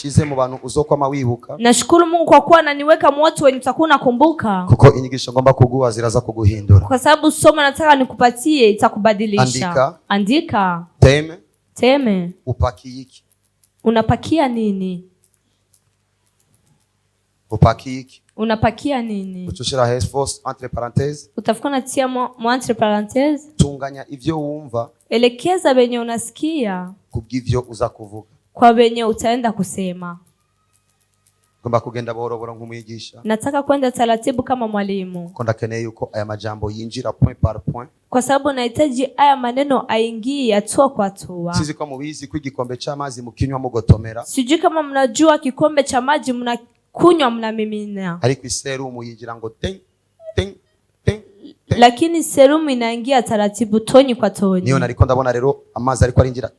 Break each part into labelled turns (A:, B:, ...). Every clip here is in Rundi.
A: yanshize mu bantu uzokwama wibuka.
B: Nashukuru Mungu kwa kuwa ananiweka mu watu wenye utakuwa unakumbuka.
A: Kuko inyigisho ngomba kuguha ziraza kuguhindura.
B: Kwa sababu somo nataka nikupatie itakubadilisha. Andika. Teme.
A: Upaki iki?
B: Unapakia nini?
A: Upaki iki?
B: Unapakia nini?
A: Utushira hesfos entre parenthèses.
B: Utafuka natia mo entre parenthèses.
A: Tunganya ivyo wumva.
B: Elekeza benye unasikia.
A: Kubw'ivyo uza kuvuga.
B: Kwa benye utaenda kusema.
A: Ngomba kugenda boroboro nk'umwigisha.
B: Nataka kwenda taratibu kama mwalimu.
A: Konda keneye yuko aya majambo yinjira point par point.
B: Kwa sababu nahitaji aya maneno aingie hatua kwa hatua.
A: Sizi kwa mubizi kw'igikombe cy'amazi mukinywa mugotomera.
B: Sijui kama mnajua kikombe cha maji mnakunywa mnamimina.
A: Ariko iserumu yinjira ngo ting.
B: Lakini serumu inaingia taratibu toni kwa toni.
A: Niyo nariko ndabona rero amazi ariko arinjira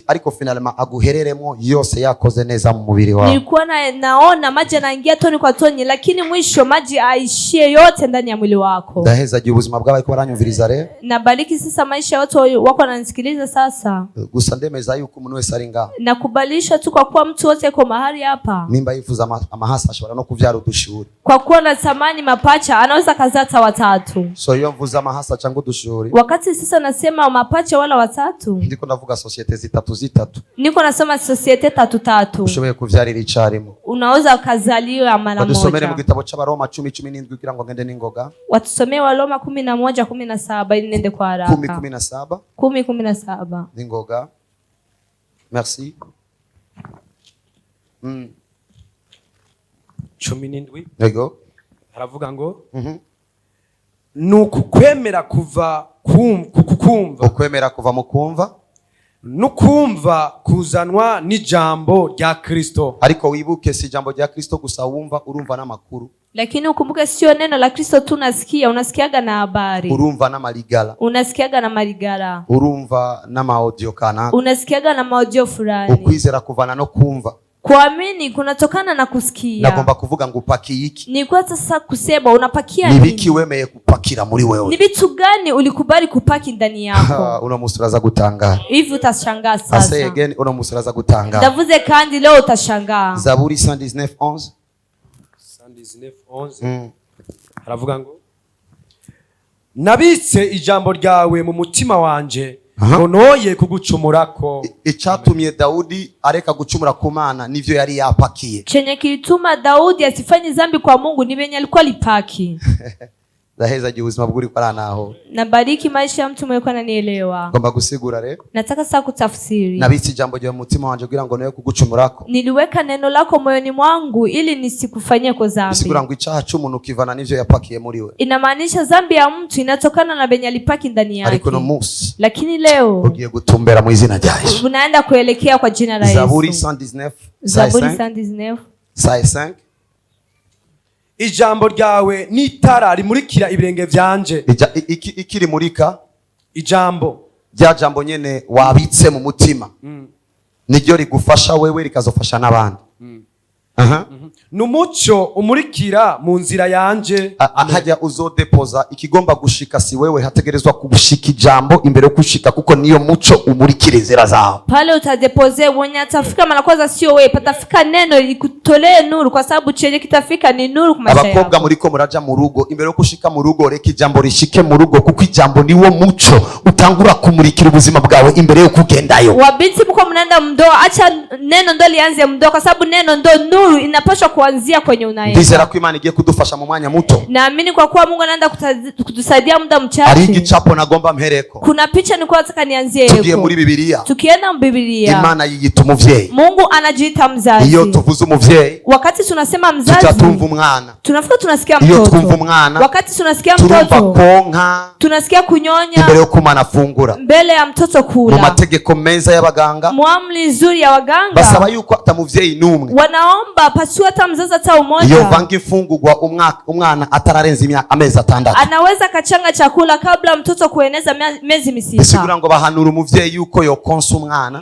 A: ariko finalement aguhereremo yose yakoze neza mu mubiri wawe.
B: Nilikuwa naona maji yanaingia toni kwa toni, lakini mwisho maji aishie yote ndani ya mwili wako.
A: Ndaheza gihe ubuzima bwawe ko baranyumviriza rero.
B: Nabariki sasa maisha yote wako wananisikiliza sasa.
A: Gusa ndemeza yuko umuntu wese ari ngaho.
B: Nakubalisha tu kwa kuwa mtu wote yuko mahali hapa.
A: Nimba yifuza amahasa ashobora no kuvyara udushuri.
B: Kwa kuwa natamani mapacha anaweza kazata watatu.
A: So iyo mvuza amahasa cyangwa udushuri.
B: Wakati sasa nasema mapacha wala watatu.
A: Ndiko ndavuga societe zitatu.
B: Niko nasema societe tatu.
A: Ushoboye kuvyarira icarimo.
B: Unaweza kuzaliwa mara moja.
A: Badusomere mu gitabo c'Abaroma 10:17 kugira ngo ngende ningoga.
B: Watusomee Waroma 11:17 ili nende kwa haraka.
A: 10:17 ningoga. Merci.
C: 17
A: Yego.
C: Haravuga ngo nukukwemera kuva kukumva.
A: Ukwemera kuva mu kumva.
C: Nukumva kuzanwa n'ijambo rya Kristo.
A: Ariko wibuke si jambo rya Kristo gusa wumva, urumva n'amakuru.
B: Lakini ukumbuke sio neno la Kristo tu unasikia, unasikiaga na habari.
A: Urumva na maligala.
B: Unasikiaga na maligala.
A: Urumva na maaudio kana.
B: Unasikiaga na maaudio fulani.
A: Ukwizera kuvana no kumva.
B: Kuamini kunatokana na kusikia.
A: Nagomba kuvuga ngo upaki iki.
B: Ni kwa sasa kusema unapakia nini?
A: Nibiki wemeye kupakira muri wewe.
B: Ni vitu gani ulikubali kupaki ndani yako?
A: Uno musuraza gutangara.
B: Hivi utashangaa sasa.
A: Ase again uno musuraza gutangara.
B: Ndavuze kandi leo utashangaa.
A: Zaburi 119:11.
C: 119:11. Haravuga ngo nabitse ijambo ryawe mu mutima wanje. Nonoye kugucumurako.
A: Icatumye Daudi areka gucumura ku Mana nivyo yari yapakiye.
B: Chenye kilituma Daudi asifanye dhambi kwa Mungu ni venye alikuwa lipaki.
A: Ndaheza ubuzima bw'uri kwa naho.
B: Nabariki maisha ya mtu mwenye ananielewa.
A: Ngomba gusigura rero.
B: Nataka sasa kutafsiri.
A: Nabitse ijambo ryo mu mutima wanje kugira ngo nayo kugucumurako.
B: Niliweka neno lako moyoni mwangu ili nisikufanyie kwa dhambi.
A: Bisigura ngo icaha cy'umuntu kivana nivyo yapakiye muri we.
B: Inamaanisha dhambi ya mtu inatokana na benye alipaki ndani yake.
A: Ariko no musi.
B: Lakini leo
A: ugiye gutumbera mu izina rya Yesu.
B: Unaenda kuelekea kwa jina la Yesu.
A: Zaburi 119.
B: Zaburi 119.
C: Ijambo ryawe n'itara rimurikira ibirenge vyanje.
A: Ikiri murika
C: ijambo
A: rya jambo nyene wabitse mu mutima. Niryo rigufasha wewe rikazofasha n'abandi.
C: Numucyo umurikira mu nzira yanje.
A: Hajya uzodepoza ikigomba gushika si wewe, hategerezwa kugushika ijambo imbere yo kushika, kuko niyo muco umurikira inzira zawe.
B: Pale utadepose mwenye atafika mara kwanza sio wewe, patafika neno likutolee nuru, kwa sababu chenye kitafika ni nuru kwa maisha yako.
A: Abakobwa muriko muraja mu rugo, imbere yo kushika mu rugo reka ijambo rishike mu rugo, kuko ijambo niwo muco utangura kumurikira ubuzima bwawe imbere yo kugendayo.
B: Wabinti mko mnaenda mdoa, acha neno ndo lianze mdoa, kwa sababu neno ndo nuru inapaswa kuanzia kwenye unaenda.
A: Ndizera ko Imana igiye kudufasha mu mwanya muto.
B: Naamini kwa kuwa Mungu anaenda kutusaidia muda mchache.
A: Ari igicapo nagomba mpereko.
B: Kuna picha nilikuwa nataka nianzie.
A: Tugiye muri Biblia.
B: Tukienda mu Biblia.
A: Imana yiyita umuvyeyi.
B: Mungu anajiita mzazi.
A: Iyo tuvuze umuvyeyi,
B: wakati tunasema mzazi,
A: tutatumva umwana.
B: Tunafika tunasikia mtoto.
A: Iyo twumva umwana,
B: wakati tunasikia mtoto,
A: turumva konka,
B: tunasikia kunyonya
A: imbere yo kumana afungura.
B: Mbele ya mtoto kula.
A: Mu mategeko meza y'abaganga,
B: muamri nzuri ya waganga,
A: basaba yuko atamuvyeyi numwe.
B: Wanaomba pasiwe hata Unafika mzazi hata
A: iyo
B: umoja
A: vanga imfungurwa umwana atararenza amezi 6
B: anaweza kachanga chakula kabla mtoto kueneza miezi 6.
A: bisigura ngo bahanura umuvyeyi yuko yokonsa umwana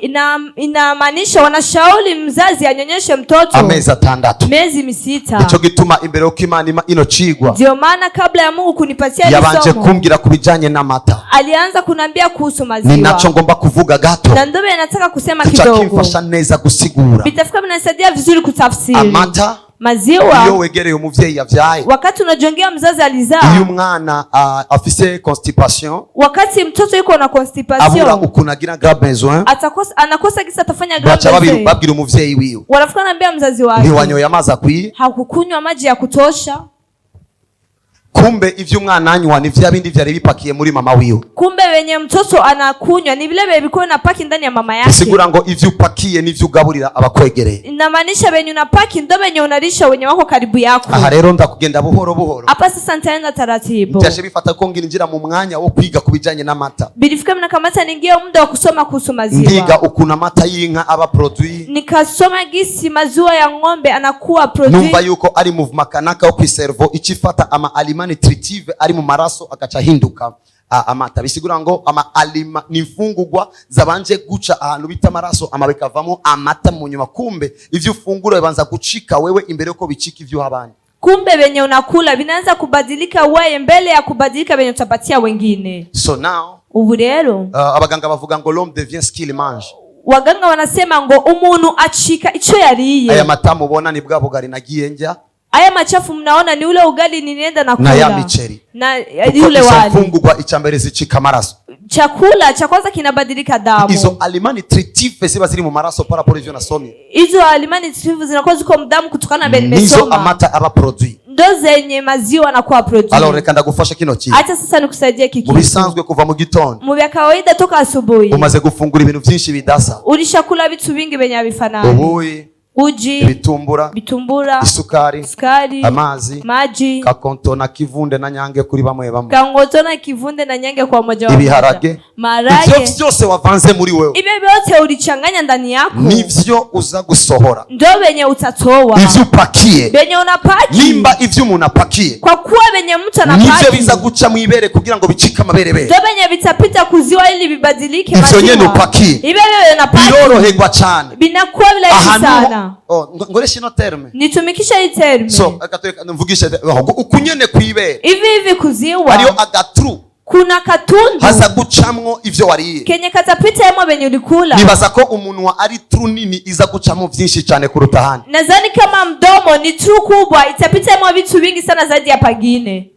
B: Inamaanisha wanashauri mzazi anyonyeshe mtoto
A: amezi 6
B: miezi 6.
A: Nico gituma imbere yuko Imana ino cigwa
B: Ndio maana kabla ya Mungu kunipatia
A: yabanje
B: somo
A: kumbwira kubijanye n'amata.
B: alianza kunambia kuhusu maziwa.
A: Ninacho ngomba kuvuga gato
B: Na ndio nataka kusema
A: kidogo
B: kidogo.
A: kimfasha neza gusigura
B: Bitafika vinasaidia vizuri kutafsiri.
A: amata
B: Maziwa
A: iyo wegereye umuvyeyi yavyaye,
B: wakati unajongea mzazi alizaa,
A: iyo umwana afise constipation,
B: wakati mtoto yuko na
A: abura
B: constipation
A: ukuntu agira grand besoin,
B: anakosa kisa atafanya grand
A: baca
B: besoin.
A: babwira umuvyeyi wiwe
B: Wanafika anambia mzazi wake
A: ntiwanyoye amazi akwiye,
B: hakukunywa maji ya kutosha.
A: kumbe ivyo umwana anywa ni vya bindi vyari bipakiye muri mama wiwe.
B: Kumbe wenye mtoto anakunywa ni vile vilikuwa napaki ndani ya mama yake.
A: Bisigura ngo ivyo upakiye nivyo ugaburira abakwegereye.
B: Inamaanisha wenye unapaki ndo wenye unalisha wenye wako karibu yako.
A: Aha rero ndakugenda buhoro buhoro.
B: Hapa sasa nitaenda taratibu.
A: Byashe bifata ko ngira mu mwanya wo kwiga kubijanye n'amata.
B: Bilifika mnakamata ningia muda wa kusoma kuhusu maziwa.
A: Ndiga ukuna amata y'inka aba produit.
B: Nikasoma gisi maziwa ya ng'ombe anakuwa produit.
A: Numva yuko ari movement kanaka wo kwiservo ikifata ama aliment nutritive ari mu maraso akaca hinduka amata. Bisigura ngo alima ni mfungurwa zabanje guca ahantu bita maraso amabekavamo amata mu nyuma, kumbe ivyo ufungura bibanza gucika wewe imbere yuko bicika ivyo habandi.
B: Kumbe wenye unakula vinaanza kubadilika wewe mbele ya kubadilika wenye utapatia wengine.
A: So now
B: ubu rero
A: abaganga bavuga ngo l'homme devient ce qu'il mange.
B: Waganga wanasema ngo umuntu acika ico yariye.
A: Aya mata mubona ni bwa bugari nagiye njya,
B: aya machafu mnaona ni ule ugali ninienda na kula
A: na ya micheri
B: na yule wali.
A: Mfungurwa ichambere zicika maraso,
B: chakula cha kwanza kinabadilika damu.
A: Izo alimani nutritive ziba ziri mu maraso para por ivyo nasomye.
B: Izo alimani nutritive zinakuwa ziko mdamu kutokana na nimesoma.
A: Nizo amata aba produit.
B: Ndo zenye maziwa na kuwa produit.
A: Alors reka ndagufasha kino kintu.
B: Acha sasa nikusaidie kiki.
A: Mubisanzwe kuva mu gitondo.
B: Mu bya kawaida toka asubuhi.
A: Umaze gufungura ibintu byinshi bidasa.
B: Ulishakula vitu vingi venye bifanana.
A: Ubuyi,
B: uji, bitumbura,
A: isukari, amazi,
B: maji,
A: kakonto na kivunde na nyange kuri bamwe bamwe.
B: Kangoto na kivunde na nyange kwa moja wa
A: ibiharage,
B: marage.
A: Ivyo byose wavanze muri wewe.
B: Ibyo byote ulichanganya ndani yako.
A: Nivyo uza gusohora.
B: Ndo benye utatoa.
A: Ivyo upakiye.
B: Benye unapaki.
A: Nimba ivyo umuntu apakiye.
B: Kwa kuwa benye mtu anapaki.
A: Nivyo biza guca mu ibere kugira ngo bicike amaberebe.
B: Ndo benye bitapita kuziwa ili bibadilike
A: maziwa. Ivyo nyene upakiye.
B: Ibyo unapaki.
A: Biroroherwa cyane.
B: Binakuwa bila sana.
A: Ngoresha ino terme.
B: Nitumikisha hii terme.
A: So, akatweka mvugisha ukunyene kwibere.
B: Hivi kuziwa.
A: Hariyo agatru.
B: Kuna katundu
A: haza gucamwo ivyo wariye
B: kenye katapita yemo benye ulikula.
A: Nibaza ko umuntu wa ari true nini iza gucamo vyinshi cyane kuruta handi.
B: Nadhani kama mdomo ni true kubwa itapita yemo vitu vingi sana zaidi ya pagine.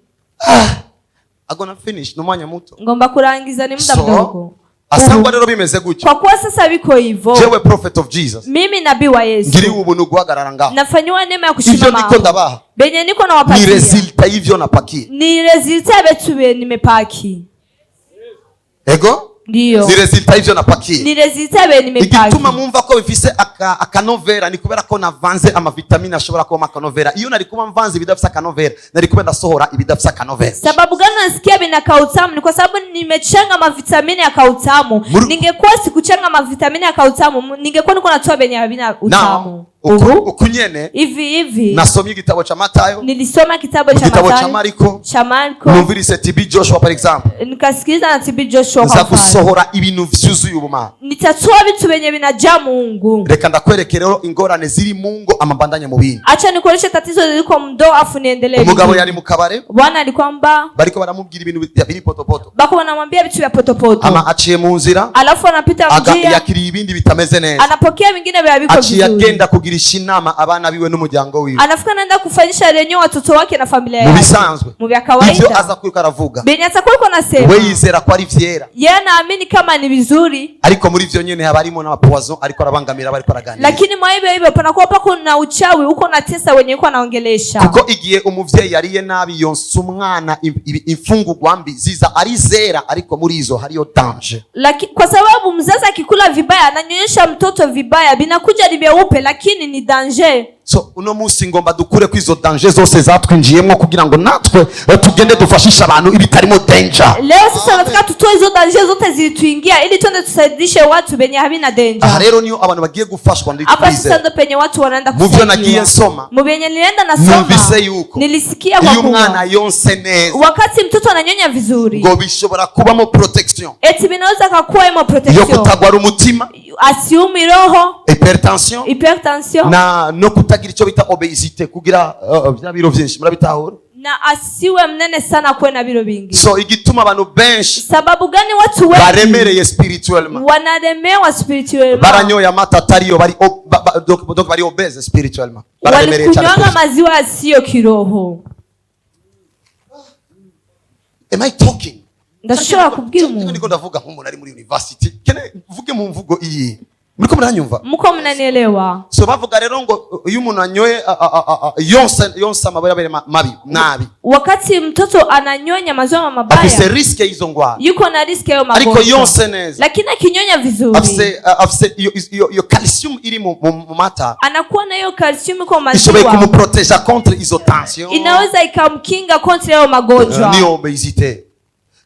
A: Agona finish no mwanya muto.
B: Ngomba kurangiza ni muda mdogo.
A: Asangwa rero bimeze gutyo.
B: Kwa kuwa sasa biko hivyo.
A: Jewe prophet of Jesus.
B: Mimi nabii wa Yesu.
A: Ngiri ubuntu guhagarara ngaho.
B: Nafanywa neema ya kushimama.
A: Ivyo niko ndabaha.
B: Benye niko na wapatia.
A: Ni resulta hivyo napakia.
B: Ni resulta betu nimepaki.
A: Ego?
B: Ndiyo.
A: Ni resulta hivyo napakia.
B: Ni resulta nimepaki.
A: Igituma mumva ko bifise akanovera ni kubera ko navanze ama vitamine ashobora kuba akanovera. Iyo nari kuba mvanze bidafisa akanovera, nari kuba ndasohora ibidafisa akanovera.
B: Sababu gani nasikia bina kautamu? Ni kwa sababu nimechanga mavitamini ya kautamu. Ningekuwa sikuchanga mavitamini ya kautamu, ningekuwa niko natoa benye habina utamu.
A: Ukunyene
B: hivi
A: nasomye igitabo cha Matayo,
B: nilisoma kitabu cha Matayo,
A: cha Mariko, numvise TB Joshua for example,
B: nikasikiliza na TB Joshua
A: nza gusohora ibintu vyuzuye ubumana,
B: nitatoa vitu benye binaja Mungu.
A: Reka ndakwereke rero ingorane ziri Mungu amabandanya mu bindi.
B: Acha nikuoneshe tatizo liko mdo afu niendelee.
A: Umugabo yari mu kabare,
B: bwana alikuwa mba
A: bariko baramubwira ibintu biri potopoto,
B: bako banamwambia vitu vya potopoto,
A: ama aciye mu nzira,
B: alafu anapita njia
A: yakiri ibindi bitameze neza,
B: anapokea vingine vya biko vizuri,
A: agenda kugirisha inama abana biwe n'umuryango wiwe,
B: anafika naenda kufanyisha renyo watoto wake na familia yake.
A: Mubisanzwe
B: mu bya kawaida
A: ivyo aza kwiruka aravuga
B: benye atakuwa nasema
A: we yizera ko ari vyera,
B: yeye naamini kama ni vizuri,
A: ariko muri vyo nyene habarimo n'abapoison ariko arabangamira bariko araganira.
B: Lakini mwa hivyo panakuwa pako na uchawi uko na tesa wenye uko anaongelesha,
A: kuko igihe umuvyeyi yariye nabi yonsa umwana imfungurwa mbi ziza ari zera, ariko muri izo hariyo danger.
B: Kwa sababu mzazi akikula vibaya ananyonyesha mtoto vibaya, binakuja ni vyeupe, lakini lakini ni danger.
A: So uno munsi ngomba dukure kwizo danger zose zatwinjiyemo kugira ngo natwe tugende dufashisha abantu ibitarimo danger.
B: Leo sasa nataka tutoe hizo danger zote zilituingia ili twende tusaidishe watu benye havina danger.
A: Aha rero niyo abantu bagiye gufashwa ndi
B: hapa sasa ndo penye watu wanaenda
A: kusaidiwa. Muvyo nagiye nsoma.
B: Mubenye nilienda nasoma.
A: Numvise yuko.
B: Nilisikia kwa kuwa.
A: Umwana yonse neza.
B: Wakati mtoto ananyonya vizuri.
A: Ngo bishobora kubamo protection.
B: Eti binaweza kakuwa imo protection.
A: Yo kutagwara umutima.
B: Asiumi roho.
A: Hypertension. Na no kutagira ico bita obesity kugira bya biro byinshi murabitahura.
B: Na asiwe mnene sana kwe na biro bingi.
A: So igituma abantu benshi
B: sababu gani watu wengi
A: baremereye spirituellement,
B: wanaremewa spirituellement,
A: baranyoya amata atariyo bari donc bari obese spirituellement,
B: bararemereye cyane kunywa maziwa asiyo kiroho.
A: Am I talking?
B: Ndashobora kubwira umuntu
A: niko ndavuga nk'umuntu ari muri university kene vuge mu mvugo iyi muriko muranyumva
B: muko mnanielewa.
A: So bavuga rero ngo iyo umuntu anyoye yonsa amabere mabi nabi,
B: wakati mtoto ananyonya maziwa mabaya
A: afise risk hizo ngwara,
B: yuko na risk hiyo magonjwa,
A: ariko yonse neza,
B: lakini akinyonya vizuri
A: afise yo calcium iri mu mata,
B: anakuwa na hiyo calcium kwa maziwa,
A: ishoboye kumuproteja contre hizo tension,
B: inaweza ikamkinga contre hiyo magonjwa
A: ni obesity.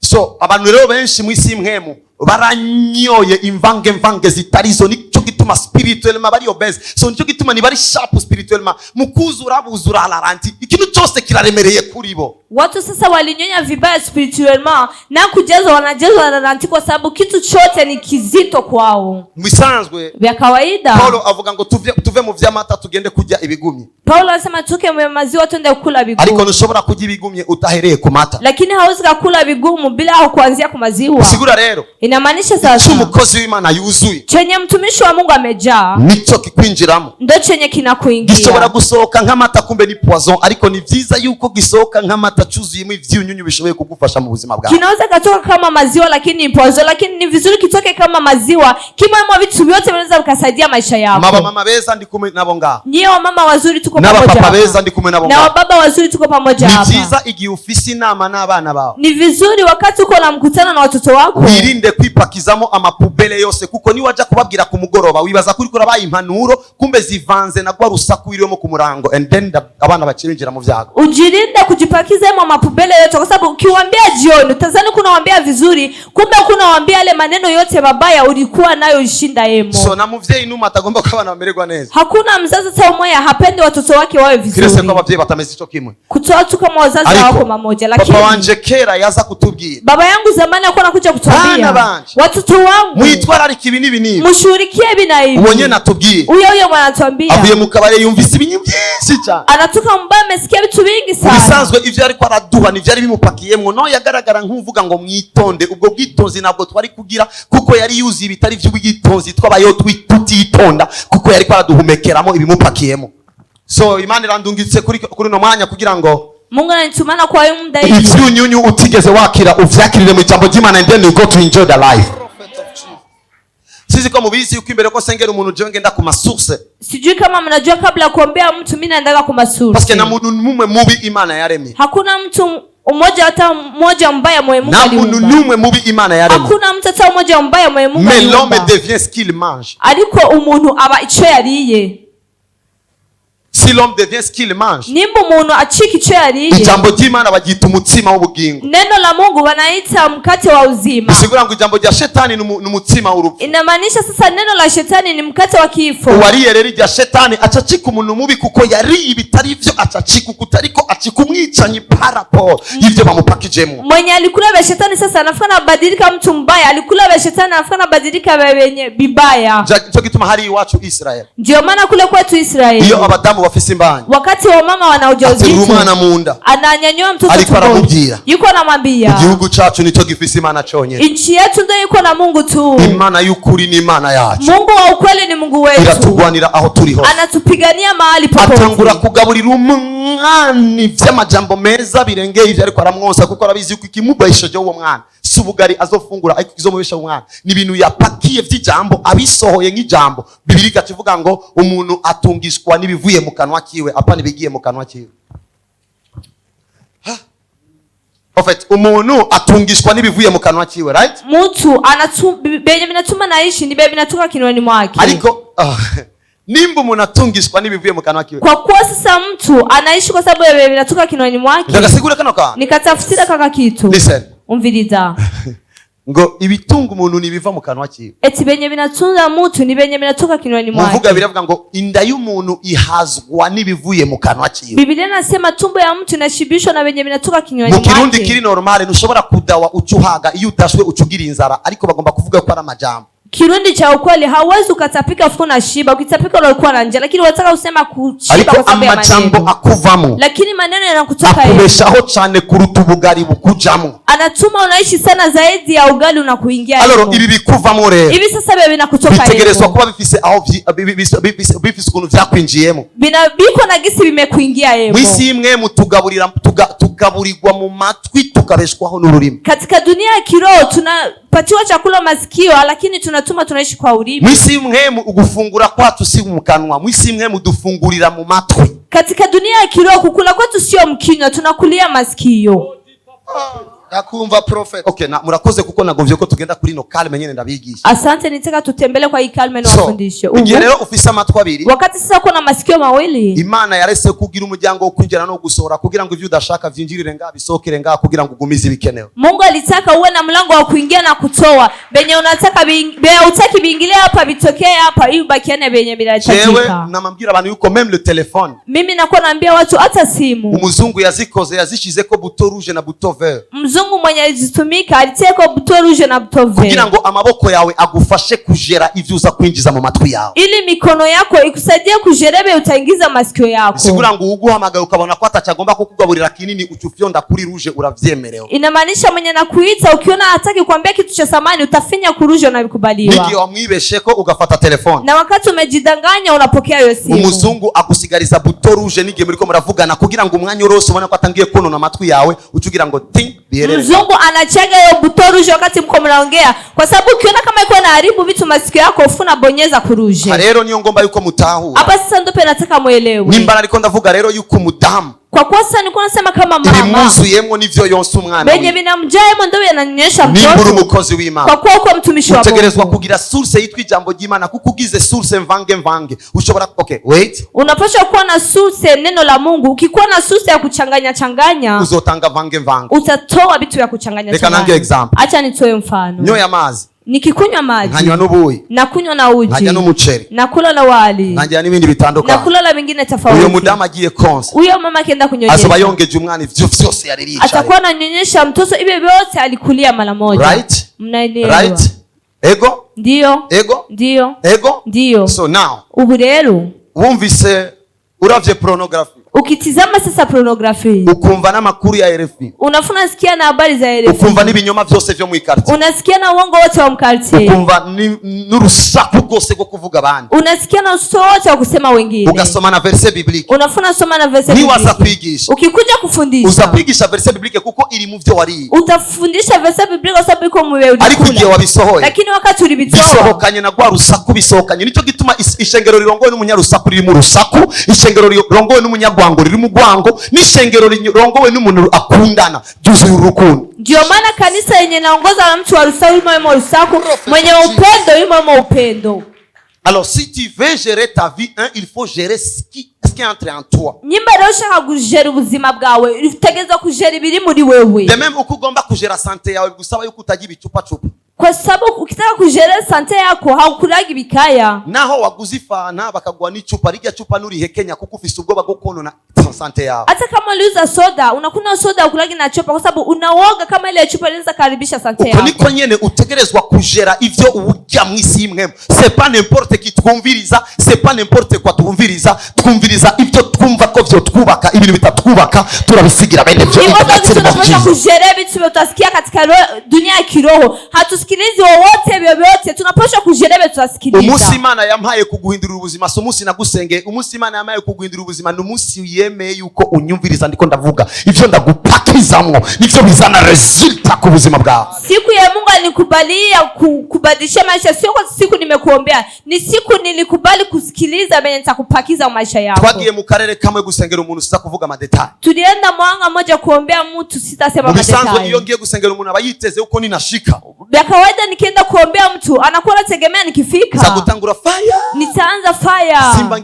A: So abantu rero benshi mwisi imwemu baranyoye imvange zitarizo, nico gituma spirituellement bari obese. So nico gituma ni bari sharp spirituellement, mukuzura buzura alaranti, ikintu cyose kiraremereye kuri bo.
B: Watu sasa walinyonya vibaya spirituellement na kujaza wanajazwa alaranti kwa sababu kitu chote ni kizito kwao.
A: Mwisanzwe
B: vya kawaida
A: Paulo avuga ngo tuve mu vyamata tugende kujya ibigumye.
B: Paulo anasema tuke mu maziwa twende kula bigumu,
A: ariko ntushobora kujya ibigumye utahereye ku mata,
B: lakini hauwezi kula bigumu bila kuanzia ku maziwa.
A: Sigura rero
B: inamaanisha sasa
A: umukozi w'Imana yuzuye,
B: chenye mtumishi wa Mungu amejaa
A: nico kikwinjiramo,
B: ndo chenye kinakuingia.
A: Gishobora gusohoka nk'amata kumbe ni poison, ariko ni vyiza yuko gisohoka nk'amata cyuzuyemo ivyunyunyu bishoboye kugufasha mu buzima bwawe.
B: Kinaweza katoka kama maziwa lakini ni poison, lakini ni vizuri kitoke kama maziwa, kimwemo vitu vyote vinaweza vikasaidia maisha yako.
A: Mama beza ndi kumwe nabo ngaho,
B: nyie mama wazuri tuko pamoja,
A: na papa beza ndi kumwe nabo ngaho,
B: na baba wazuri tuko pamoja hapa.
A: Ni vyiza igihe ufisi inama n'abana bawe,
B: ni vizuri wakati uko na mkutano na watoto wako
A: wirinde kwipakizamo amapubele yose, kuko ni waja kubabwira ku mugoroba wibaza kuri kurabaye impanuro kumbe zivanze na gwa rusaku wirimo ku murango, and then abana bacirinjira mu vyago.
B: Ujirinde kujipakiza emo mapubele yote, kwa sababu ukiwaambia jioni utazani kuna waambia vizuri, kumbe kuna waambia yale maneno yote mabaya ulikuwa nayo ishinda emo.
A: So na muvyeyi numa atagomba ko abana bamererwa neza.
B: Hakuna mzazi hata mmoja hapendi watoto wake wawe vizuri.
A: Kirese ko abavyeyi batameze ico kimwe.
B: Kutoa tu kama wazazi wako mamoja, lakini
A: papa wanje kera yaza kutubwira.
B: Baba yangu zamani alikuwa anakuja kutuambia, watoto wangu
A: mwitwararika ibi nibi nibi,
B: mushurikie hivi na hivi.
A: Uonye natubwiye.
B: Huyo mwanatuambia.
A: Avuye mu kabare yumvise ibinyi byinshi cyane.
B: Anatoka mbaya amesikia vitu vingi sana.
A: Bisanzwe ivyo ariko araduha ni vyari bimupakiyemwo, no yagaragara nk'uvuga ngo mwitonde, ubwo bwitonzi nabwo twari kugira kuko yari yuzi ibitari vy'ubwitonzi twabayo tutitonda, kuko yari kwaraduhumekeramo ibimupakiyemo. So Imana irandungitse kuri no mwanya kugira ngo
B: Mungu ananitumana kwa huyu muda hivi.
A: Ivyunyunyu utigeze wakira uvyakirire mu ijambo ry'Imana, and then you go to enjoy the life. Sisi kwa mubizi yuko imbere ko sengera umuntu je ngenda ku masource.
B: Sijui kama mnajua kabla kuombea mtu mimi naendaga ku masource.
A: Parce que na muntu numwe mubi Imana yaremye.
B: Hakuna mtu umoja hata mmoja mbaya mwe Mungu aliumba.
A: Na muntu numwe mubi Imana yaremye.
B: Hakuna mtu hata mmoja mbaya mwe Mungu aliumba.
A: Mais l'homme devient ce qu'il mange.
B: Ariko umuntu aba ico yariye.
A: Si l'homme devient ce qu'il mange,
B: nimba umuntu acika ico yariye,
A: ijambo ry'Imana bagita umutsima w'ubugingo.
B: Neno la Mungu wanaita mkate wa uzima.
A: Bisigura ngo ijambo rya shetani ni umutsima w'urupfu.
B: Inamaanisha sasa neno la shetani ni mkate wa kifo.
A: Uwariye rero rya shetani acacika umuntu mubi kuko yari ibitari vyo, acacika kutariko acika umwicanyi parapo ivyo bamupakijemo.
B: Mwenye alikula vya shetani sasa anafanya badilika mtu mbaya, alikula vya shetani anafanya badilika wenye bibaya.
A: Cyo gituma hari iwacu Israel.
B: Ndio maana kule kwetu Israeli,
A: iyo abadamu bafise imbanyi,
B: wakati wa mama wana ujauzito,
A: umwana munda
B: ananyanyua mtoto tumboni, yuko anamwambia
A: igihugu cacu nico gifise Imana cyonyine.
B: Inchi yetu ndio yuko na Mungu tu.
A: Imana y'ukuri ni Imana yacu.
B: Mungu wa ukweli ni Mungu wetu.
A: Iratugwanira aho turi hose.
B: Anatupigania mahali popote.
A: Atangura kugaburira umwana vy'amajambo meza birengeye ivyo ariko aramwonsa, kuko arabizi yuko ikimubahishoje uwo mwana subugari azofungura ariko izomubesha umwana ni ibintu yapakiye vy'ijambo abisohoye nk'ijambo. Bibiri gacivuga ngo umuntu atungishwa nibivuye mu kanwa kiwe apana bigiye mu kanwa kiwe. En fait, umuntu atungishwa nibivuye mu kanwa kiwe, right?
B: Mtu benye binatuma naishi ni benye binatoka kinywani mwake.
A: Ariko nimba umuntu atungishwa n'ibivuye mu kanwa kiwe.
B: Kwa kuwa sasa mtu anaishi kwa sababu ya vinatoka kinywani mwake.
A: Ndagasigura kano ka.
B: Nikatafsira kaka kitu.
A: Listen.
B: Umviriza.
A: Ngo ibitunga umuntu nibiva mu kanwa kiwe.
B: Eti benye binatunza mtu ni benye binatoka kinywani mwake.
A: Muvuga biravuga ngo inda y'umuntu ihazwa n'ibivuye mu kanwa kiwe.
B: Biblia inasema tumbo ya mtu inashibishwa na benye binatoka kinywani mwake.
A: Mu Kirundi kiri normal ntushobora kudawa ucuhaga iyo udashwe ucugira inzara ariko bagomba kuvuga ko ari amajambo.
B: Kirundi cha ukweli hauwezi ukatapika afu na shiba. Ukitapika unakuwa na njaa, lakini unataka usema kushiba kwa sababu ya maneno.
A: Akuvamo.
B: Lakini maneno yanakutoka yeye.
A: Akubeshaho cyane kuruta ubugari bukujamo.
B: Anatuma unaishi sana zaidi ya ugali unakuingia.
A: Alors ibi bikuvamo rero.
B: Hivi sasa bibi binakutoka yeye.
A: Bitegerezwa kuba bifise aho bifise ukuntu vyakwinjiyemo.
B: Biko na gisi bimekuingia yeye.
A: Mwisi imwe tugaburirwa mu matwi tukabeshwaho n'ururimi.
B: Katika dunia ya kiroho tunapatiwa chakula masikio, lakini tunatuma tunaishi kwa ulimi.
A: Mwisi imwe ugufungura kwatu si mu kanwa. Mwisi imwe dufungurira mu matwi.
B: Katika dunia ya kiroho kukula kwetu sio mkinywa, tunakulia masikio.
A: Nakumva prophet. Okay, na murakoze kuko nagovye ko tugenda kuri no calme nyene ndabigisha.
B: Asante, nitaka tutembele kwa hii calme na ufundishe.
A: Igihe rero ufise amatwi abiri.
B: Wakati sasa uko na masikio mawili.
A: Imana yarese kugira umuryango wo kwinjira no gusohora kugira ngo ivyo udashaka vyinjirire ngaha bisokere ngaha kugira ngo ugumize ibikenewe.
B: Mungu alitaka uwe na mlango wa kuingia na kutoa. Benye unataka utaki biingilie hapa bitokee hapa ili bakiane benye binahitajika.
A: Jewe namambira abantu yuko même le téléphone.
B: Mimi nakuwa naambia watu hata simu.
A: Umuzungu yazishizeko buto rouge na buto vert.
B: Mzungu mwenye alizitumika aliteka buto rouge na buto vert.
A: Kugira ngo amaboko yawe agufashe kujera ivyo uza kwinjiza mu matwi yawe.
B: Ili mikono yako ikusaidie kujerebe utaingiza masikio yako.
A: Sigura ngo uguhamagaye ukabona ko atachagomba kukugaburira kinini uchufyonda kuri rouge uravyemerewa.
B: Inamaanisha mwenye nakuita ukiona hataki kuambia kitu cha samani utafinya ku rouge na vikubaliwa.
A: Niki wamwibesheko ugafata telefone.
B: Na wakati umejidanganya unapokea hiyo simu.
A: Umuzungu akusigariza buto rouge nige muriko muravugana kugira ngo umwanya urose ubone ko atangiye konona amatwi yawe ucugira ngo ting biherere.
B: Mzungu anachega hiyo buto rouge wakati mko mnaongea kwa sababu ukiona kama iko na haribu vitu masikio yako ufuna bonyeza ku rouge.
A: Rero niyo ngomba yuko mutahura.
B: Hapa sasa ndo pe nataka muelewe.
A: Nimba nariko ndavuga rero yuko mudamu.
B: Kwa kuwa sasa niko nasema kama mama.
A: Ibimuzuyemo nivyo yonse umwana.
B: Benye binamjayemo ndo yananyesha mtoto.
A: Nimbura umukozi w'Imana.
B: Kwa kuwa uko mtumishi wa Mungu.
A: Utegerezwa kugira source yitwa ijambo ry'Imana kuko ugize source mvange. Ushobora wait.
B: Unapaswa kuwa na source neno la Mungu. Ukikuwa na source ya kuchanganya
A: uzotanga vange.
B: Utatoa vitu vya kuchanganya.
A: Reka nange example.
B: Acha nitoe mfano.
A: Nyoya mazi.
B: Nikikunywa maji
A: nkanywa n'ubuyi
B: nakunywa na uji
A: nkajya n'umuceri
B: nakula na wali
A: nkajya n'ibindi bitandukanye
B: nakula na vingine tofauti.
A: Uyo mudamu agiye konsa
B: uyo mama akienda kunyonyesha
A: azoba yongeje umwana ivyo vyose yaririsha
B: atakuwa ananyonyesha mtoto ibe vyote alikulia mara moja.
A: Right?
B: Mnaelewa?
A: Right? Ego?
B: Ndio.
A: So now
B: ubu rero
A: wumvise uravye pornography.
B: Ukitizama sasa pornography
A: ukumva n'amakuru ya RFI
B: unafuna sikia na habari za RFI
A: ukumva n'ibinyoma byose vyo mu ikarti
B: unasikia na uongo wote wa mkarti
A: ukumva n'urusaku rwose rwo kuvuga abandi
B: unasikia na uso wote wa kusema wengine
A: ugasoma na verse biblique
B: unafuna soma na verse biblique
A: niwaza kwigisha
B: ukikuja kufundisha
A: uzakwigisha verse biblique kuko iri mu vyo wari
B: utafundisha verse biblique kwa sababu iko muwe ulikula
A: ariko igihe wabisohoye
B: lakini wakati ulibitoa
A: bisohokanye na gwa rusaku bisohokanye nico gituma ishengero rirongowe n'umunyarusaku riri mu rusaku ishengero rirongowe n'umunyagwango riri mu gwango n'ishengero rirongowe n'umuntu akundana byuzuye urukundo.
B: Ndio maana kanisa yenye naongoza na mtu wa rusaku mwenye upendo upendo.
A: Alors si tu veux gérer ta vie, il faut gérer ce qui entre en toi.
B: Nyimba rero ushaka kugera ubuzima bwawe utegerezwa kugera ibiri muri wewe.
A: De même uko ugomba kugera santé yawe gusaba yuko utagira ibicupa cupa.
B: Kwa sababu ukitaka kugera sante yako haukulaga ibikaya.
A: Naho waguze ifana bakagwa n'icupa rijya cupa nurihekenya kuko ufise ubwoba bwo konona sante yawe.
B: Hata kama uliuza soda unakunywa soda ukulagi na chupa kwa sababu unaoga kama ile chupa inaweza karibisha sante yako.
A: Niko nyene utegerezwa kugera ivyo ujya mwisi imwe. C'est pas n'importe qui twumviriza, c'est pas n'importe quoi twumviriza ivyo twumva ko vyo twubaka ibintu bitatwubaka turabisigira bene vyo.
B: Tunapaswa kugera vitu utasikia katika dunia ya kiroho. Hatusikilizi wowote vyovyote, tunapaswa kujerebe tutasikiliza.
A: Umunsi Imana yampaye kuguhindurira ubuzima so umunsi nagusenge umunsi Imana yampaye kuguhindurira ubuzima n'umunsi yemeye yuko unyumviriza ndiko ndavuga ivyo ndagupaka upakizamwo nivyo bizana resulta ku buzima bwawe.
B: Siku ya Mungu alikubalia kubadilisha maisha, sio kwa siku nimekuombea, ni siku nilikubali kusikiliza benye nitakupakiza maisha yako.
A: Twagiye mu karere kamwe gusengera umuntu sita kuvuga madetail.
B: Tulienda Mwanga moja kuombea mtu, sitasema madetail.
A: Mubisanzwe iyo ngiye gusengera umuntu abayiteze uko ninashika.
B: Ya kawaida nikienda kuombea mtu anakuwa anategemea nikifika
A: za gutangura fire,
B: nitaanza fire.
A: Simba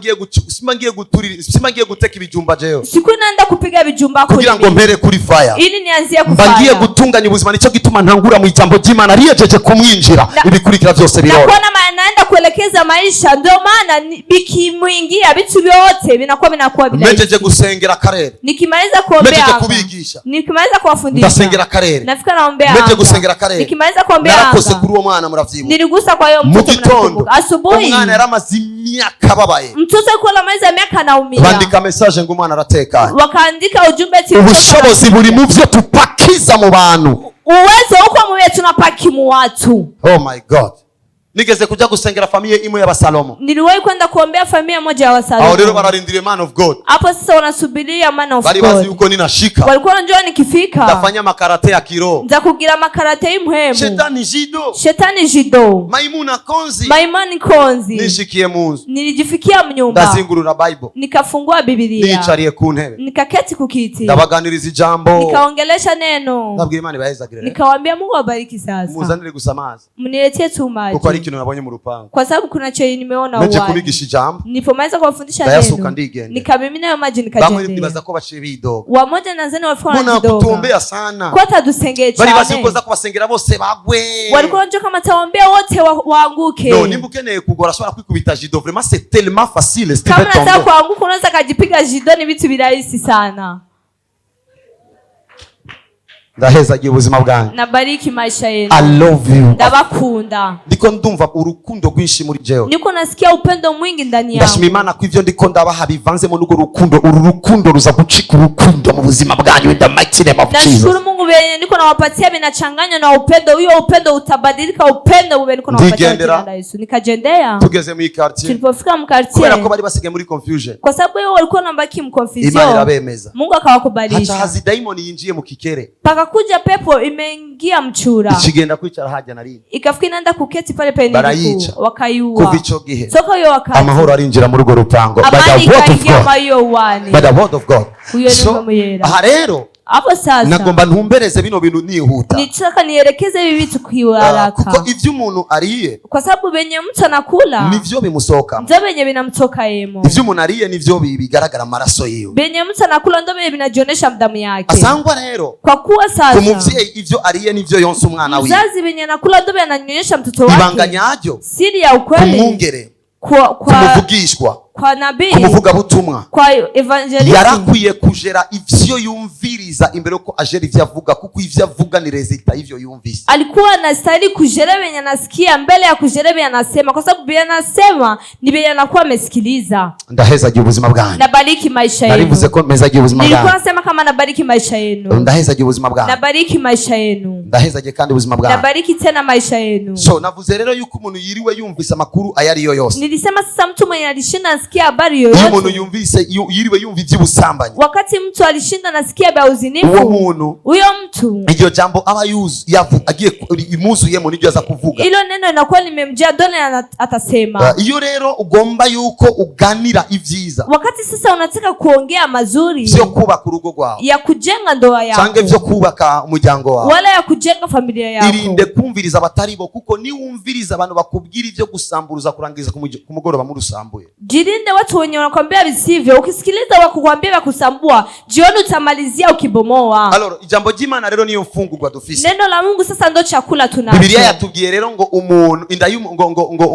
A: ngiye guteka ibijumba jeo,
B: siku naenda kupiga bijumba
A: kugira ngo mbere kuri fire,
B: ili nianzie ku fire.
A: Mbangiye gutunganya ubuzima, nico gituma ntangura mu ijambo ry'Imana riyejeje kumwinjira ibikurikira byose birora.
B: Nakuona naenda kuelekeza maisha, ndio maana bikimuingia vitu vyote vinakuwa bila.
A: Mejeje gusengera karere,
B: nikimaliza kuombea,
A: mejeje kubigisha,
B: nikimaliza kuwafundisha,
A: ndasengera karere,
B: nafika naombea,
A: mejeje gusengera karere,
B: nikimaliza kuombea,
A: narakose kuri uwo mwana muravyibuka,
B: niligusa kwa hiyo mtoto. Asubuhi
A: umwana yaramaze imyaka babaye,
B: mtoto alikuwa anamaliza miaka anaumia,
A: bandika message ngo umwana arateka,
B: wakaandika ujumbe ati
A: ubushobozi buri mu byo tupakiza mu bantu,
B: uwezo uko mwe tunapaki mu watu.
A: Oh my God. Nigeze kuja gusengera familia imwe y'Abasalomo.
B: Niliwahi kwenda kuombea familia moja ya Wasalomo.
A: Aho rero bararindiriye man of God.
B: Hapo sasa wanasubiria man of God.
A: Bali bazi yuko ninashika.
B: Walikuwa wanajua nikifika
A: ndafanya makarate ya kiroho.
B: Nzakugira makarate y'imhemu. Shetani jido. Maimani konzi.
A: Nishikiye munzu.
B: Nilijifikia mnyumba.
A: Ndazingurura Bible.
B: Nikafungua Biblia.
A: Nicariye ku ntebe.
B: Nikaketi kukiti.
A: Ndabaganiriza ijambo.
B: Nikaongelesha neno.
A: Ndabwira Imana ibahezagire.
B: Nikawaambia Mungu abariki sasa.
A: Muzanire gusamaza.
B: Mniletee tu maji.
A: Kuko ari ikintu nabonye mu rupango.
B: Kwa sababu kuna chai nimeona
A: uwani. Meje kubigisha ijambo.
B: Nilipomaliza kuwafundisha neno. Nikamimina hayo maji nikajendea.
A: Bamwe ndibaza ko baciye bidoga.
B: Wamoja nazani walikuwa wanajidoga.
A: Mbona kutuombea sana?
B: Kwa tadusengeye cyane.
A: Bari bazikoza kubasengera bose bagwe.
B: Walikuwa wanajua kama taombea wote waanguke.
A: No, nimba ukeneye kugora ashobora kwikubita jido. Vraiment c'est tellement facile.
B: Kama nataka kuanguka unaweza kajipiga jido, ni vitu birahisi sana.
A: Ndahezagiye ubuzima bwanyu.
B: Nabariki maisha yenu.
A: I love you.
B: Ndabakunda.
A: Ndiko ndumva urukundo rwinshi muri jewe.
B: Niko nasikia upendo mwingi ndani yangu.
A: Ndashima Imana ko ivyo ndiko ndabaha bivanzemo n'ugo rukundo. Uru rukundo ruza gucika urukundo mu buzima bwanyu in the mighty name of Jesus.
B: Nashukuru Mungu benye niko nawapatia binachanganya na upendo. Huyo upendo utabadilika upendo ube niko nawapatia kwa Yesu. Nikajendea.
A: Tugeze mu quartier.
B: Tulipofika mu quartier.
A: Kubera ko bari basige muri confusion.
B: Kwa sababu wao walikuwa nabaki mu confusion.
A: Imana irabemeza.
B: Mungu akawakubalisha.
A: Hata hazi daimoni yinjiye mu kikere.
B: Kuja pepo imeingia mchura.
A: Ikigenda kwicara haja narindi.
B: Ikafika inaenda kuketi pale penye wakaiua.
A: Kuva ico gihe.
B: Soko hiyo wakati.
A: Amahoro arinjira muri go rupango.
B: Amani ikaingia mayo uwani.
A: By the word of God.
B: So,
A: rero
B: hapo sasa
A: nagomba ntumbereze bino bintu nihuta.
B: Nitaka nielekeze hivi vitu kwa haraka.
A: Kuko ivyo umuntu ariye.
B: Kwa sababu benye mtu anakula
A: nivyo bimusoka.
B: Ndio benye binamtoka yemo.
A: Ivyo umuntu ariye nivyo bigaragara maraso yiwe.
B: Benye mtu anakula ndio benye binajionesha damu yake.
A: Asangwa rero.
B: Kwa kuwa sasa
A: kumuvyeyi ivyo ariye nivyo yonse umwana wiwe.
B: Mzazi benye anakula ndio benye ananyonyesha mtoto wake.
A: Ibanganyajyo.
B: Siri ya ukweli.
A: Kumwungere.
B: Kumuvugishwa. Kwa nabii,
A: kumuvuga butumwa,
B: kwa evangelist,
A: yarakwiye kujera ivyo yumviriza imbere ko ajera ivyo avuga, kuko ivyo avuga ni resulta ivyo yumvise.
B: Alikuwa anastahili kujera venye anasikia mbele ya kujera venye anasema, kwa sababu venye anasema ni venye anakuwa amesikiliza.
A: Ndahezagiye ubuzima bwanyu.
B: Nabariki maisha yenu.
A: Narivuze ko mezagiye ubuzima bwanyu.
B: Nilikuwa nasema kama nabariki maisha yenu.
A: Ndahezagiye ubuzima bwanyu.
B: Nabariki maisha yenu.
A: Ndahezagiye kandi ubuzima bwanyu.
B: Nabariki tena maisha yenu.
A: So navuze rero yuko umuntu yiriwe yumvise amakuru ayari yo yose.
B: Nilisema sasa mtu mwenye alishinda nasikia habari yoyote.
A: Umuntu yumvise yiriwe yumva iby'ubusambanyi.
B: Wakati mtu alishinda nasikia bya uzinifu.
A: Uwo muntu.
B: Huyo mtu.
A: Iryo jambo aba agiye imuzuyemo nijyo aza kuvuga.
B: Ilo neno linakuwa limemjia dole atasema.
A: Iyo rero ugomba yuko uganira ivyiza.
B: Wakati sasa unataka kuongea mazuri.
A: Sio kubaka urugo rwawe.
B: Ya kujenga ndoa yako.
A: Sange vyo kubaka umuryango wawe.
B: Wala ya kujenga familia yako.
A: Irinde kumviriza abataribo, kuko ni wumviriza abantu bakubwira ivyo gusamburuza kurangiza kumugoroba muri usambuye.
B: Jirinde watu wenye wanakuambia visivyo. Ukisikiliza wakukwambia vya kusambua, jioni utamalizia ukibomoa.
A: Alors ijambo ry'Imana rero niyo mfungurwa dufise.
B: Neno la Mungu sasa ndo chakula tunacho.
A: Biblia yatubwiye rero ngo umuntu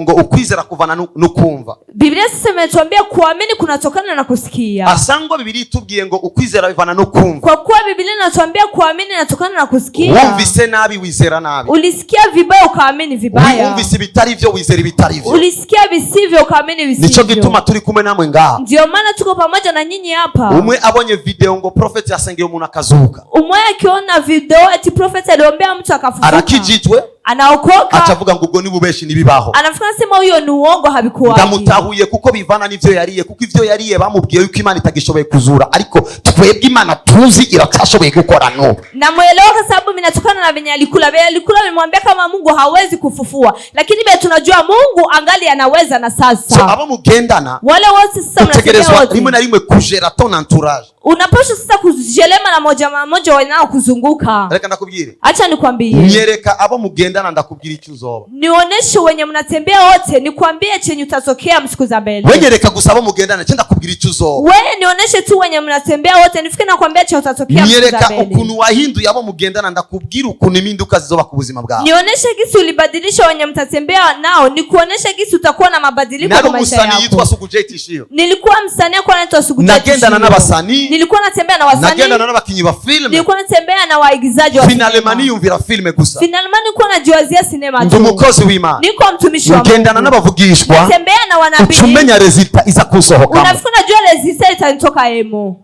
A: ngo ukwizera kuvana n'ukumva.
B: Biblia sasa imetuambia kuamini kunatokana na kusikia.
A: Asangwa Biblia itubwiye ngo ukwizera bivana n'ukumva.
B: Kwa kuwa Biblia inatuambia kuamini inatokana na kusikia.
A: Wumvise nabi wizera nabi.
B: Ulisikia vibaya ukaamini vibaya.
A: Wumvise bitari vyo wizera bitari vyo.
B: Ulisikia visivyo ukaamini visivyo.
A: Nico gituma turi kumwe namwe ngaha.
B: Ndio maana tuko pamoja na nyinyi hapa.
A: Umwe abonye video ngo prophet yasengeye umuntu akazuka.
B: Umwe akiona video ati prophet aliombea mtu akafufuka.
A: Arakijitwe.
B: anaokoka,
A: acavuga ngo ubwo ni bubeshi nibibaho.
B: anafikana sema huyo ni uongo, habikuwa.
A: Ndamutahuye kuko bivana n'ivyo yariye, kuko ivyo yariye bamubwiye yuko Imana itagishoboye kuzura, ariko twebwe Imana tuzi iratashoboye gukora no.
B: Namuelewa kwa sababu minatokana na venye alikula. Venye alikula bimwambia kama Mungu hawezi kufufua, lakini bado tunajua Mungu angali anaweza na sasa.
A: So abo mugendana
B: wale wote sasa
A: mnategerezwa rimwe na rimwe kujera ton entourage.
B: Unapaswa sasa kujelema na moja wanao kuzunguka.
A: Reka ndakubwire.
B: Acha nikwambie.
A: Nyereka abo mugendana ndakubwira icyo uzoba.
B: Nionyeshe wenye mnatembea wote, nikwambie chenye utatokea msiku za mbele.
A: Wewe nyereka gusa abo mugendana cyenda kubwira icyo uzoba.
B: Wewe nionyeshe tu wenye mnatembea wote, nifike na kuambia chenye utatokea msiku za mbele.
A: Nyereka ukuntu wahinduye abo mugendana ndakubwira ukuntu iminduka zizoba ku buzima bwawe.
B: Nionyeshe gisi ulibadilisha wenye mtatembea nao, nikuoneshe gisi utakuwa na mabadiliko kwa maisha yako.
A: Musani yitwa Sugujetishio.
B: Nilikuwa msanii kwa anaitwa Sugujetishio.
A: Nagendana n'abasanii.
B: Nilikuwa natembea na wasanii.
A: Nagendana n'abakinyi ba film.
B: Nilikuwa natembea na waigizaji wa
A: sinema. Finalement niyumvira filme gusa.
B: Finalement nilikuwa najiwazia sinema tu.
A: Ndi umukozi w'Imana.
B: Niko mtumishi wa Mungu.
A: Nagendana n'abavugishwa.
B: Natembea na wanabii.
A: Ucumenya resulta iza kusohoka.
B: Unafikiri unajua resulta itanitoka emo.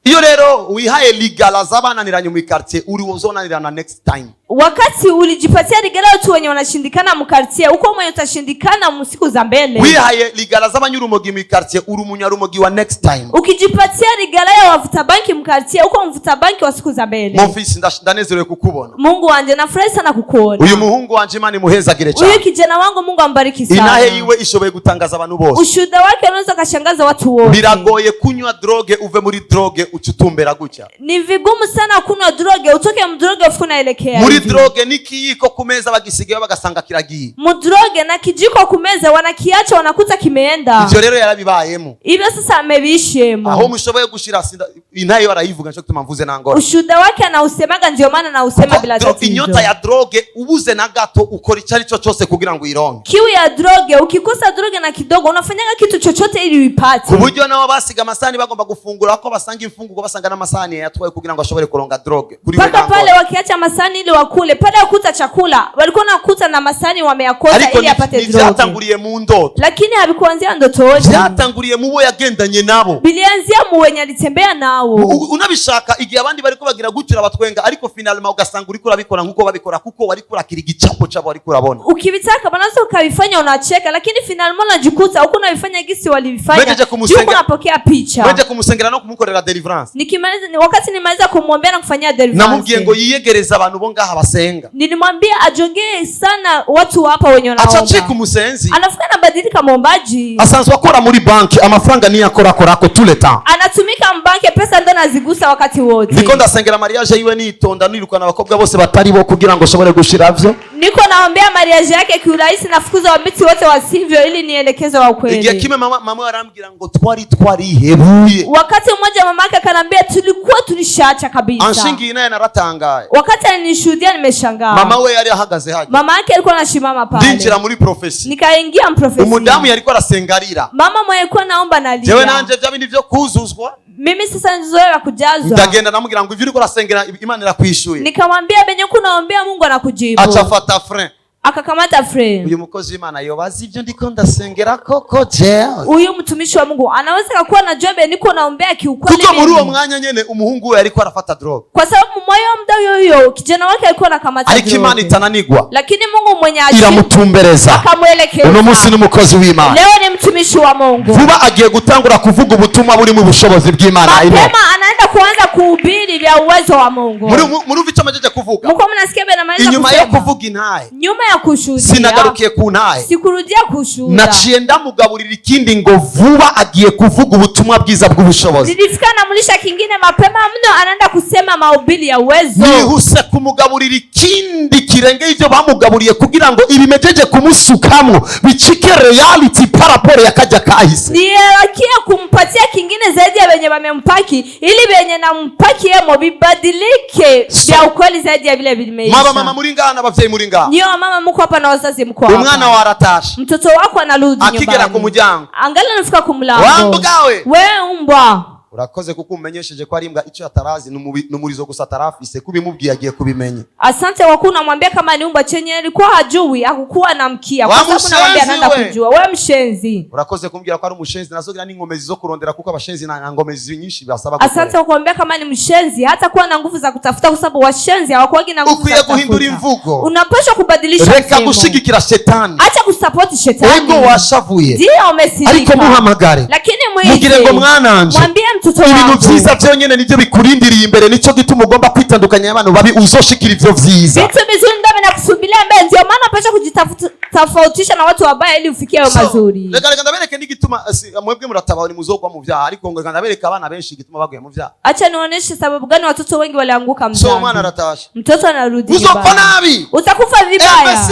A: Iyo rero wihaye ligala zabananiranye mu quartier uri wozonanirana next time.
B: Wakati ulijipatia ligala watu wenye wanashindikana mu quartier, uko mwenye utashindikana musiku za mbele.
A: Wihaye ligala zabanyurumogi mu quartier uri munyarumogi wa next time.
B: Ukijipatia ligala ya wavuta banki mu quartier, uko mvuta banki wa siku za mbele.
A: Mon fils ndanezerewe kukubona.
B: Mungu wanje nafurahi sana kukuona.
A: Uyu muhungu wanje Imana imuhezagire cyane.
B: Uyu kijana wangu Mungu ambariki sana.
A: Inahe iwe ishoboye gutangaza abantu bose.
B: Ushuhuda wake unaweza kashangaza watu wote.
A: Biragoye kunywa droge uve muri droge ucutumbera gutya.
B: Ni vigumu sana kunywa droge utoke mdroge ufu naelekea.
A: Muri droge nikiyiko kumeza bagisigaye bagasanga kiragiye.
B: Mudroge na kijiko kumeza wanakiacha wanakuta kimeenda.
A: Ivyo rero yarabibayemo.
B: Ibyo sasa amebishemo.
A: Aho mushoboye gushira inayo barayivuga nco gutuma mvuze nangora.
B: Ushuhuda wake anausemaga ndio maana anausema bila tatizo.
A: Inyota ya droge ubuze na gato ukora icari cyo cyose kugira ngo ironke.
B: Kiu ya droge ukikosa droge na kidogo unafanyaga kitu chochote ili uipate.
A: Kuburyo nabo basiga amasani bagomba gufungura ko basanga imfunguko basanga n'amasani yatwaye kugira ngo ashobore kuronga droge.
B: Paka pale wakiacha masani ili wakule, pale wakuta chakula walikuwa nakuta na masani wameyakosa ili apate droge.
A: Byatanguriye mu ndoto.
B: Lakini habikuanzia ndotoni.
A: Byatanguriye mu bo yagendanye nabo.
B: Bilianzia mu wenye alitembea nao.
A: Unabishaka igihe abandi bariko bagira gutura batwenga ariko finalement ugasanga uri kurabikora nkuko babikora kuko wari kurakira igicapo cabo wari kurabona.
B: Ukibitaka banazo ukabifanya unacheka, lakini finalement unajikuta huko unabifanya gisi walivifanya. Yuko unapokea picha.
A: Weje kumusengera no kumukorera deliverance.
B: Nikimaliza wakati nimaliza kumwombea na kufanyia deliverance.
A: Namubwiye ngo yiyegereza abantu bo ngaha basenga.
B: Nilimwambia ajongee sana watu hapa wenye wanaomba.
A: Acha chiku musenzi.
B: Anafika na badilika muombaji.
A: Asanzwe akora muri banki amafaranga ni yakora korako tout le temps.
B: Anatumika mbanke pesa ndo nazigusa wakati wote.
A: Niko ndasengera mariage yiwe nitonda nirukana abakobwa bose batari bo kugira ngo shobore gushiravyo.
B: Niko naombea mariage yake kiurahisi, nafukuza wabiti wote wasivyo ili nielekeze wa kweli.
A: Igihe kime mama arambwira ngo twari hebuye.
B: Wakati mmoja mama yake akanambia tulikuwa tulishaacha kabisa.
A: Anshingi naye naratangaye.
B: Wakati alinishuhudia nimeshangaa.
A: Mama we yari ahagaze haje.
B: Mama yake alikuwa anashimama pale.
A: Ndinjira muri profesi.
B: Nikaingia mprofesi.
A: Umudamu yarikuwa arasengarira.
B: Mama mwe alikuwa naomba nalia.
A: Jewe nanje bya bindi byo kuzuzwa.
B: Mimi sasa nizoea kujazwa.
A: Ndagenda namubwira ngo ivyo uriko urasengera Imana irakwishuye.
B: Nikamwambia benye kunaombea Mungu anakujibu.
A: Acha fata frein.
B: Akakamata frame.
A: Uyu mukozi w'Imana yobaza ivyo ndiko ndasengera koko je.
B: Uyu mtumishi wa Mungu anaweza kuwa na jobe niko naombea kiukweli.
A: Kuko muri uwo mwanya nyene umuhungu we alikuwa arafata drogue.
B: Kwa sababu moyo mda yoyo kijana wake alikuwa anakamata drogue.
A: Ariko Imana itananigwa.
B: Lakini Mungu mwenye ashi
A: iramutumbereza.
B: Akamuelekeza.
A: Uno munsi n'umukozi w'Imana.
B: Leo ni mtumishi wa Mungu.
A: Vuba agiye gutangura kuvuga ubutumwa buri mu bushobozi bw'Imana ino.
B: Mapema anaenda kuanza kuhubiri vya uwezo wa Mungu.
A: Muri vicho majeje kuvuga.
B: Mko mnasikia bena maliza kusema.
A: Inyuma yo kuvuga intaye.
B: Nyuma ya kushuhudia.
A: Sinagarukiye ku ntaye.
B: Sikurudia kushuhudia.
A: Naciye ndamugaburira ikindi ngo vuba agiye kuvuga ubutumwa bwiza bw'ubushobozi.
B: Nilifika namulisha kingine mapema mno anaenda kusema mahubiri ya uwezo.
A: Nihuse kumugaburira ikindi kirenge ivyo bamugaburiye kugira ngo ibimejeje kumusukamo bicike reality paraporo yakajya kahise.
B: Nierakia kumpatia kingine zaidi ya benye bamempaki ili benye nampaki yemo bibadilike vya ukweli zaidi ya vile vimeisha.
A: Mama muri ngana abavyeyi muri ngana.
B: Nyo mama mko hapa na wazazi mko hapa.
A: Umwana waratasha.
B: Mtoto wako analudi nyumbani.
A: Akigera ku muryango.
B: Angalia anafika ku mlango.
A: Wambwawe.
B: Wewe umbwa.
A: urakoze kuko umenyesheje ko ari imbwa icyo atarazi numurizo gusa atarafise kubimubwiye agiye kubimenya.
B: Asante kwa kuwa unamwambia kama ni umbwa chenye alikuwa hajui hakukuwa namkia kwa sababu unamwambia anaenda kujua wewe mshenzi.
A: Urakoze kumbwira ko ari umushenzi nazogira n'ingomezi zo kurondera kuko abashenzi na ngomezi nyinshi basaba
B: gukora. Asante kwa kuambia kama ni mshenzi hata kuwa na nguvu za kutafuta kwa sababu washenzi hawakuagi na nguvu za kutafuta.
A: Ukwiye guhindura imvugo.
B: Unapaswa kubadilisha
A: reka gushigikira shetani.
B: Acha kusupport shetani.
A: Ego washavuye.
B: Ndio umesirika.
A: Ariko muhamagare.
B: Lakini mwite.
A: Mugire ngo mwananje.
B: Mwambie mtoto wako.
A: Ibintu vyiza vyonyene nivyo bikurindiriye imbere nico gituma ugomba kwitandukanya abantu babi uzoshikira ivyo vyiza.
B: Vitu vizuri ndio vinakusubiria mbele ndio maana unapaswa kujitofautisha na watu wabaya ili ufikie hayo mazuri.
A: Reka ndabereke n'igituma mwebwe muratabaho ni muzogwa mu vyaha ariko ngo ndabereka abana benshi igituma baguye mu vyaha.
B: Acha nionyeshe sababu gani watoto wengi walianguka mzani.
A: So mwana aratasha.
B: Mtoto anarudi
A: vibaya. Uzopfa nabi.
B: Utakufa vibaya.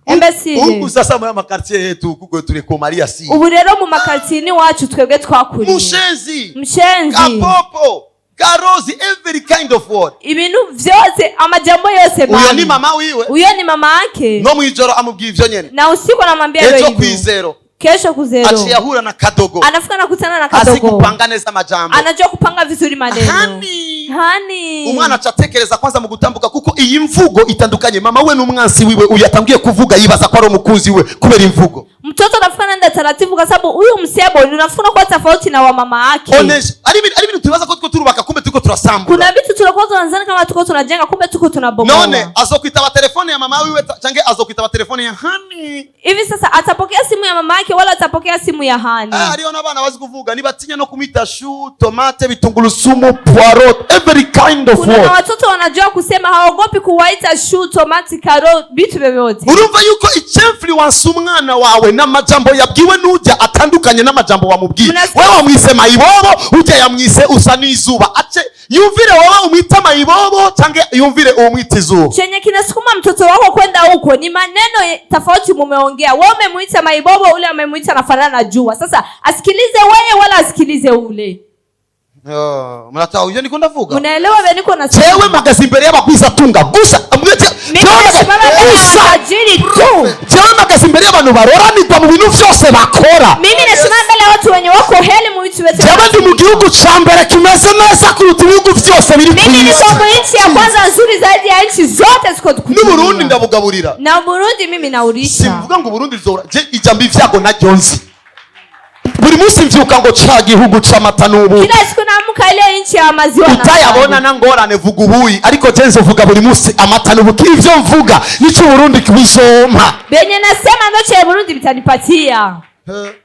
B: Embesire.
A: Ubu sasa mu makartier yetu kuko turi ko Maria si.
B: Ubu rero mu makartier ni wacu twebwe twakuriye. Mushenzi.
A: Kapopo. Karozi, every kind of word.
B: Ibintu vyose amajambo yose
A: bana. Uyo ni mama wiwe.
B: Uyo ni mama yake.
A: No mwijoro amubwiye ivyo nyene.
B: Na usiku anamwambia hivyo.
A: Ejo kwizero.
B: Kesho kuzero.
A: Achiyahura na kadogo.
B: Anafika na kutana na kadogo.
A: Asikupanga neza majambo.
B: Anajua kupanga vizuri maneno.
A: Hani. Umwana acatekereza kwanza mu gutambuka kuko iyi mvugo itandukanye. Mama we n'umwansi wiwe uyatangiye kuvuga yibaza ko ari umukunzi we kubera imvugo.
B: Mtoto anafika nenda taratibu kwa sababu huyu msebo unafuna kwa tofauti na wa mama yake.
A: Ari bintu tubaza ko turubaka kumbe tuko turasambura.
B: Kuna vitu tunakuwa tunaanzana kama tuko tunajenga kumbe tuko tunabomoa.
A: None azokwitaba telefone ya mama wiwe cange azokwitaba telefone ya Hani.
B: Hivi sasa atapokea simu ya mama yake wala atapokea simu ya Hani?
A: Aliona abana bazi kuvuga nibatinya no kumita shu, tomate, bitungulusumu, poirot, every kind of word.
B: Kuna watoto wanajua kusema haogopi kuwaita shu, tomate, carrot, bitu vyovyote.
A: Urumva yuko influence umwana wawe n'amajambo yabwiwe n'ujya atandukanye n'amajambo wamubwiye. Wewe wamwise mayibobo ujya yamwise usa n'izuba. Ace yumvire wowe umwita mayibobo cange yumvire umwita izuba.
B: Chenye kinasukuma mtoto wako kwenda huko ni maneno tofauti mumeongea. Wewe umemuita mayibobo, ule amemuita nafanana na jua. Sasa asikilize wewe wala asikilize ule.
A: Mnataka uje niko ndavuga.
B: Unaelewa wewe niko nasema.
A: Chewe magazi imbere y'abakwiza tunga gusa.
B: Mimi nasimama mbele ya tajiri tu.
A: Chewe magazi imbere y'abantu baroranirwa mu bintu byose bakora.
B: Mimi nasimama mbele ya watu wenye wako heli mu bitu bete.
A: Chewe ndi mu gihugu cyambere kimeze neza kuruta ibihugu byose biri ku isi.
B: Mimi ni mu nchi ya kwanza nzuri zaidi ya nchi zote ziko tukutu.
A: Ni Burundi ndabugaburira.
B: Na Burundi mimi naulisha.
A: Simvuga ngo Burundi zora. Je ijambo ivyago na Jonzi. Buri munsi mvyuka ngo ca gihugu c'amata n'ubu.
B: Kila siku namuka ile nchi ya maziwa na.
A: Utayabona na ngorane vuga ubuyi ariko jenze vuga buri munsi amata n'ubu. Ivyo mvuga nico Burundi kibizompa.
B: Benye nasema ndo cha Burundi bitanipatia.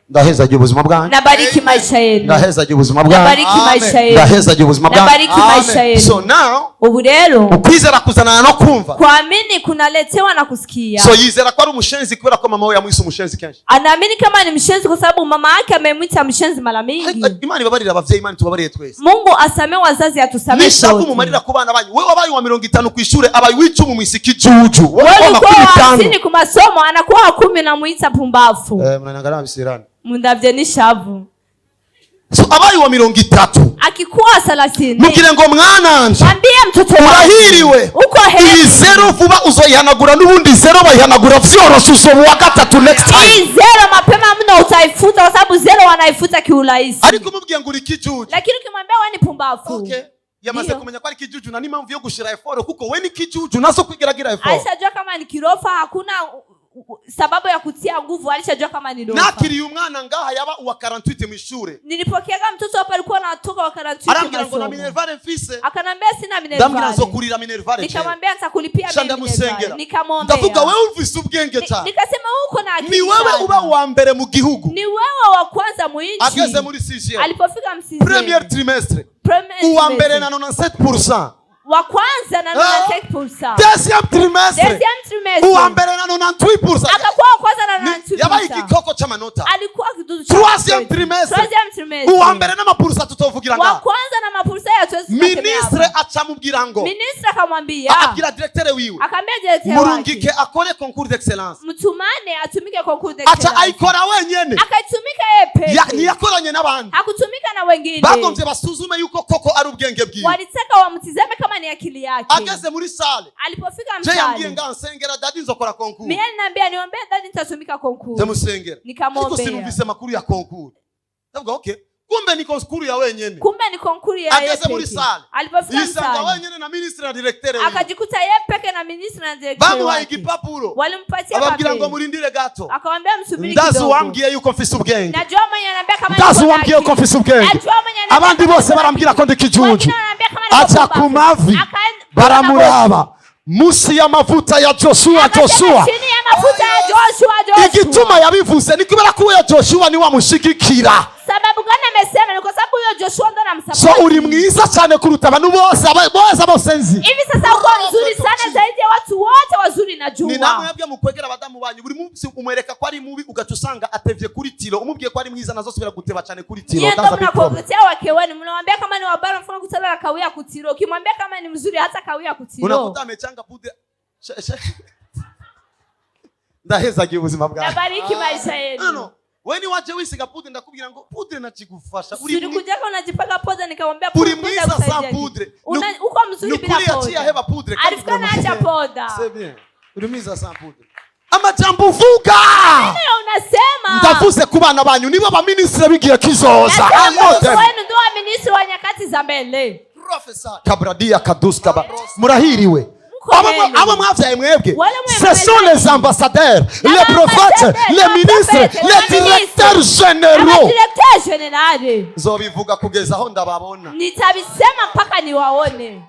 A: Ndaheza je ubuzima bwanyu.
B: Nabariki maisha yenu.
A: Ndaheza je ubuzima bwanyu.
B: Nabariki maisha yenu.
A: Ndaheza je ubuzima bwanyu.
B: Nabariki maisha yenu.
A: So now
B: ubu rero
A: ukwizera kuzana no kumva.
B: Kuamini kunaletewa na kusikia.
A: So yizera ko ari umushenzi kubera ko mama we yamwise umushenzi kenshi.
B: Anaamini kama ni mshenzi kwa sababu mama yake amemwita mshenzi mara mingi.
A: Imani babarira abavyeyi, Imani tubabarire twese.
B: Mungu asame wazazi atusamee.
A: Nishavu mumarira ku bana banyu. Wewe wabaye wa 50 ku ishure abaye wicumu mwisiki juju.
B: Wewe kwa 50 ku masomo anakuwa 10 na muita pumbafu.
A: Mnanangana bisirani.
B: Mundavye nishavu.
A: So abaye wa 30
B: akikuwa 30
A: mukire ngo mwananje
B: mwambie mtoto wako
A: urahiriwe
B: uko heri.
A: Zero vuba uzoyihanagura n'ubundi zero bayihanagura vyoroshe usobo wa gatatu next time.
B: Hii zero mapema mno utaifuta kwa sababu zero wanaifuta kiurahisi.
A: Ariko mubwiye ngo uri kijuju.
B: Lakini ukimwambia wewe ni pumbafu.
A: Okay. Yamaze kumenya ko ari kijuju na nimamvu yo gushira effort kuko we ni kijuju nazo kwigeragira effort.
B: Alishajua kama ni kirofa hakuna sababu ya kutia nguvu, alishajua kama ni rofa.
A: Nakiri umwana ngaha yaba uwa 48 mwishure.
B: Nilipokeaga mtoto hapa alikuwa anatoka wa 48.
A: Arambira ngo na Minervare mfise.
B: Akanambia sina Minervare.
A: Ndambira nzokurira Minervare.
B: Nikamwambia nitakulipia
A: Minervare.
B: Nikamwombea.
A: Ndavuga wewe uvise ubwenge cyane.
B: Nikasema uko na akili.
A: Ni wewe uba wa mbere mu gihugu.
B: Ni wewe wa kwanza mu nchi.
A: Ageze muri 6e.
B: Alipofika msizi.
A: Premier trimestre. Uwa mbere na 97%.
B: Wa kwanza na 97%.
A: Deuxième trimestre. Uwa mbere na 98%.
B: Akakuwa wa kwanza na 98%.
A: Yabaye ikikoko c'amanota.
B: Alikuwa kidudu cha.
A: Troisième trimestre. Uwa mbere na mapurusa tutovugira nga.
B: Wa kwanza na mapurusa ya tuwezi
A: kutemea. Ministre acamubwira ngo.
B: Ministre akamwambia.
A: Akira directeur wiwe.
B: Akamwambia directeur wake.
A: Murungike akore concours d'excellence.
B: Mtumane atumike concours d'excellence.
A: Acha aikora wenyene.
B: Akaitumika yeye peke.
A: Ni yakoranye n'abandi.
B: Hakutumika na wengine.
A: Bagomvye basuzume yuko koko ari ubwenge bwiwe.
B: Walitaka wamtizame kama ni akili yake.
A: Ageze muri salle.
B: Alipofika mtaani.
A: Je yambwiye nga nsengera dadi nzokora concours.
B: Mimi naniambia niombe dadi nitatumika concours.
A: Ndamusengera.
B: Nikamwombea.
A: Ariko sinumvise makuru ya concours. Ndavuga okay. kumbe ni konskuru ya wenyene.
B: Kumbe ni konkuru ya yeye
A: Ageze muri
B: peke.
A: sale.
B: Alipofika
A: Yisanga
B: msali
A: wenyene na ministre na directeur.
B: akajikuta yeye peke na ministri na director
A: Bamuhaye
B: wake.
A: igipapuro.
B: Walimpatia
A: Ababwira ngo
B: papeli.
A: murindire gato.
B: Akamwambia msubiri
A: Ndazi
B: kidogo.
A: wambwiye yuko mfise ubwenge.
B: Najua mwenye ananiambia kama
A: Ndazi
B: niko
A: wambwiye ko
B: akili.
A: mfise ubwenge.
B: Najua mwenye ananiambia
A: Abandi
B: kama
A: bose
B: niko
A: barambwira ko ndi
B: akili.
A: kijuju.
B: Wengine wananiambia kama niko
A: Acha
B: pumbavu.
A: kumavi.
B: Akaenda-
A: Baramuraba. Musi ya mavuta ya Joshua.
B: Akasema
A: Joshua.
B: chini ya mafuta ya Joshua.
A: Igituma yabivuze ni kubera ko uyo Joshua ni wamushigikira.
B: Sababu gani amesema? Ni kwa sababu huyo Joshua ndo
A: So
B: anamsupport.
A: uri mwiza cyane kuruta abantu bose nzi.
B: Hivi sasa uko mzuri sana zaidi ya watu wote wazuri
A: Ni
B: najua.
A: namwe yabwiye mukwegera abadamu banyu buri munsi umwereka ko ari mubi ugaca usanga atevye kuri tiro, umubwiye ko ari mwiza nazosubira guteba cyane kuri tiro.
B: Yeye ndo
A: That's a big problem.
B: mnapotea wake wenu, mnamwambia kama ni wabara mfano kutana kawia kutiro. Ukimwambia kama ni mzuri hata kawia kutiro.
A: Unakuta amechanga pudre. Ndahezagiye ubuzima bwawe.
B: Nabariki maisha yenu.
A: No. Weni waje wisiga pudre ndakubwira ngo pudre nakigufasha.
B: Ulikujaka unajipaka poda nikamwambia
A: Uri
B: poda
A: mwiza
B: itakusaidia
A: sa
B: kitu.
A: pudre.
B: Uko mzuri bila
A: Nukuri achia heba
B: poda.
A: pudre.
B: Alifika na acha poda.
A: C'est bien. Uri mwiza sa pudre. Amajambo uvuga.
B: Ndio unasema.
A: Ndavuze ku bana banyu nibo ba ministre bigiye kizoza.
B: Wenu ndio wa ministri wa nyakati za mbele.
A: Professor Kabradia Kaduskaba. Murahiriwe.
B: Mkomeni.
A: Abo mwavyaye mwebwe.
B: Wale
A: Ce sont les ambassadeurs, les prophètes, les ministres, les directeurs généraux.
B: Directeur general.
A: Nzobivuga kugeza aho ndababona.
B: Nitabisema mpaka niwaone.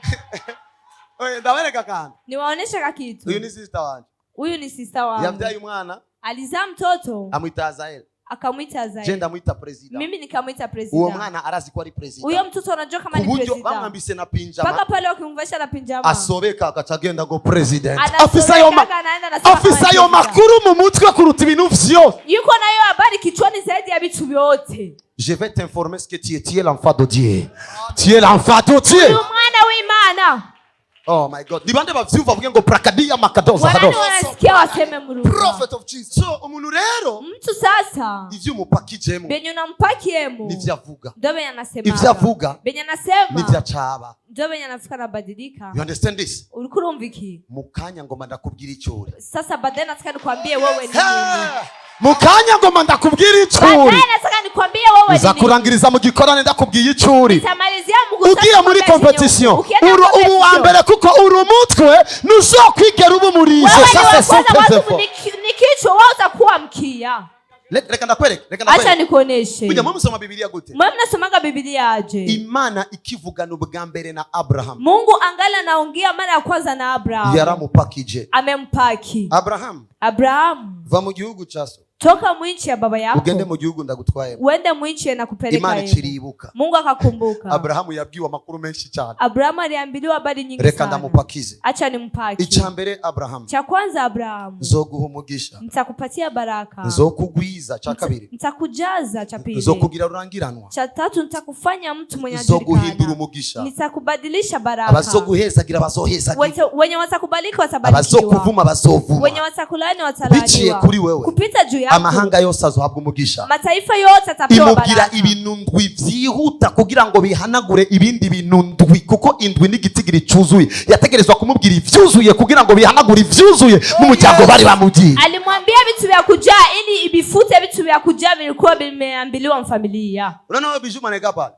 A: Oye ndabereka kandi.
B: Niwaonesha ka kitu.
A: Uyu ni sister wanje.
B: Huyu ni sister wangu.
A: Yabyaye umwana
B: Alizaa mtoto
A: amwita Azael.
B: akamwita Zaid.
A: Je ndamwita president.
B: Mimi nikamwita
A: Uwo
B: president.
A: mwana arazi ko ari president.
B: Huyo mtoto anajua kama ni
A: Kuburyo
B: president.
A: bamwambise na pinjama.
B: Mpaka pale wakimvesha na pinjama.
A: Asobeka akacagenda go president.
B: Anasobeka,
A: Afisa yo
B: anaenda anasema
A: afisa
B: kama
A: yo
B: president.
A: makuru mu mutwe kuruta ibintu vyose.
B: Yuko na hiyo habari kichwani zaidi ya vitu vyote.
A: Je vais t'informer ce que tu es l'enfant de Dieu. Tu es l'enfant de Dieu.
B: Huyu mwana w'Imana.
A: Oh my God. Nibande bavyumva vuge ngo prakadia makadoza
B: Wanani
A: hadoza.
B: wanasikia waseme muruka.
A: Prophet of Jesus. So umuntu rero
B: Mtu sasa
A: ivyo umupakijemo
B: benye unampakiemo
A: nivyo avuga.
B: ndio benye anasema.
A: Ivyo avuga
B: Benye anasema
A: nivyo acaba.
B: ndio benye anafika nabadilika.
A: You understand this?
B: Uriko urumva iki?
A: Mukanya ngoma ndakubwira icyuri.
B: Sasa baadaye nataka nikwambie wewe ni nini.
A: Mukanya ngoma ndakubwira icyuri.
B: Baadaye nataka nikwambie wewe ni nini.
A: Nzakurangiriza mu gikorane ndakubwiye icyuri.
B: Nitamalizia mgusano.
A: Ugiye muri competition ubu wa mbere kuko uri umutwe nuzokwigera ubu murisho sasa sasa.
B: Ni kichwa wewe utakuwa mkia.
A: Reka ndakwereke.
B: Acha nikuoneshe.
A: Kuja mwe musoma Biblia gute?
B: Mwe mnasomaga Biblia aje?
A: Imana ikivugana ubwa mbere na Abraham.
B: Mungu angali anaongea mara ya kwanza na Abraham.
A: Yaramupakije.
B: Amempaki. Abraham.
A: Va mu gihugu cyaso.
B: Toka mwinchi ya baba yako.
A: Ugende mu gihugu ndagutwaye.
B: Uende mwinchi na kupeleka
A: Imana
B: yeye.
A: ikiribuka.
B: Mungu akakumbuka.
A: Abraham yabwiwe amakuru menshi cyane.
B: Abraham aliambiliwa habari nyingi
A: Reka
B: sana.
A: ndamupakize.
B: Acha nimpaki.
A: Icyambere Abraham.
B: Cha kwanza Abraham.
A: Nzoguha umugisha.
B: Nitakupatia baraka.
A: Nzokugwiza cha kabiri.
B: Nitakujaza cha pili.
A: Nzokugira urangiranwa.
B: Cha tatu nitakufanya mtu mwenye
A: Nzoguhindura
B: ajulikana.
A: umugisha.
B: Nitakubadilisha baraka.
A: Abazoguhezagira bazohezagira.
B: Wenye watakubalika watabarikiwa.
A: Abazokuvuma bazovuma.
B: Wenye watakulani
A: Biciye
B: watalaniwa.
A: kuri wewe.
B: Kupita juu yako.
A: Amahanga yose azohabwa umugisha.
B: Mataifa yote atapewa
A: Imugira
B: baraka.
A: ibintu ndwi vyihuta kugira ngo bihanagure ibindi bintu ndwi kuko indwi n'igitigiri cyuzuye yategerezwa kumubwira ivyuzuye kugira ngo bihanagure ivyuzuye mu muryango bari bamugiye.
B: Alimwambia vitu vya kujaa ili ibifute vitu vya kujaa vilikuwa vimeambiliwa mfamilia.
A: Unaona biju maneka pale.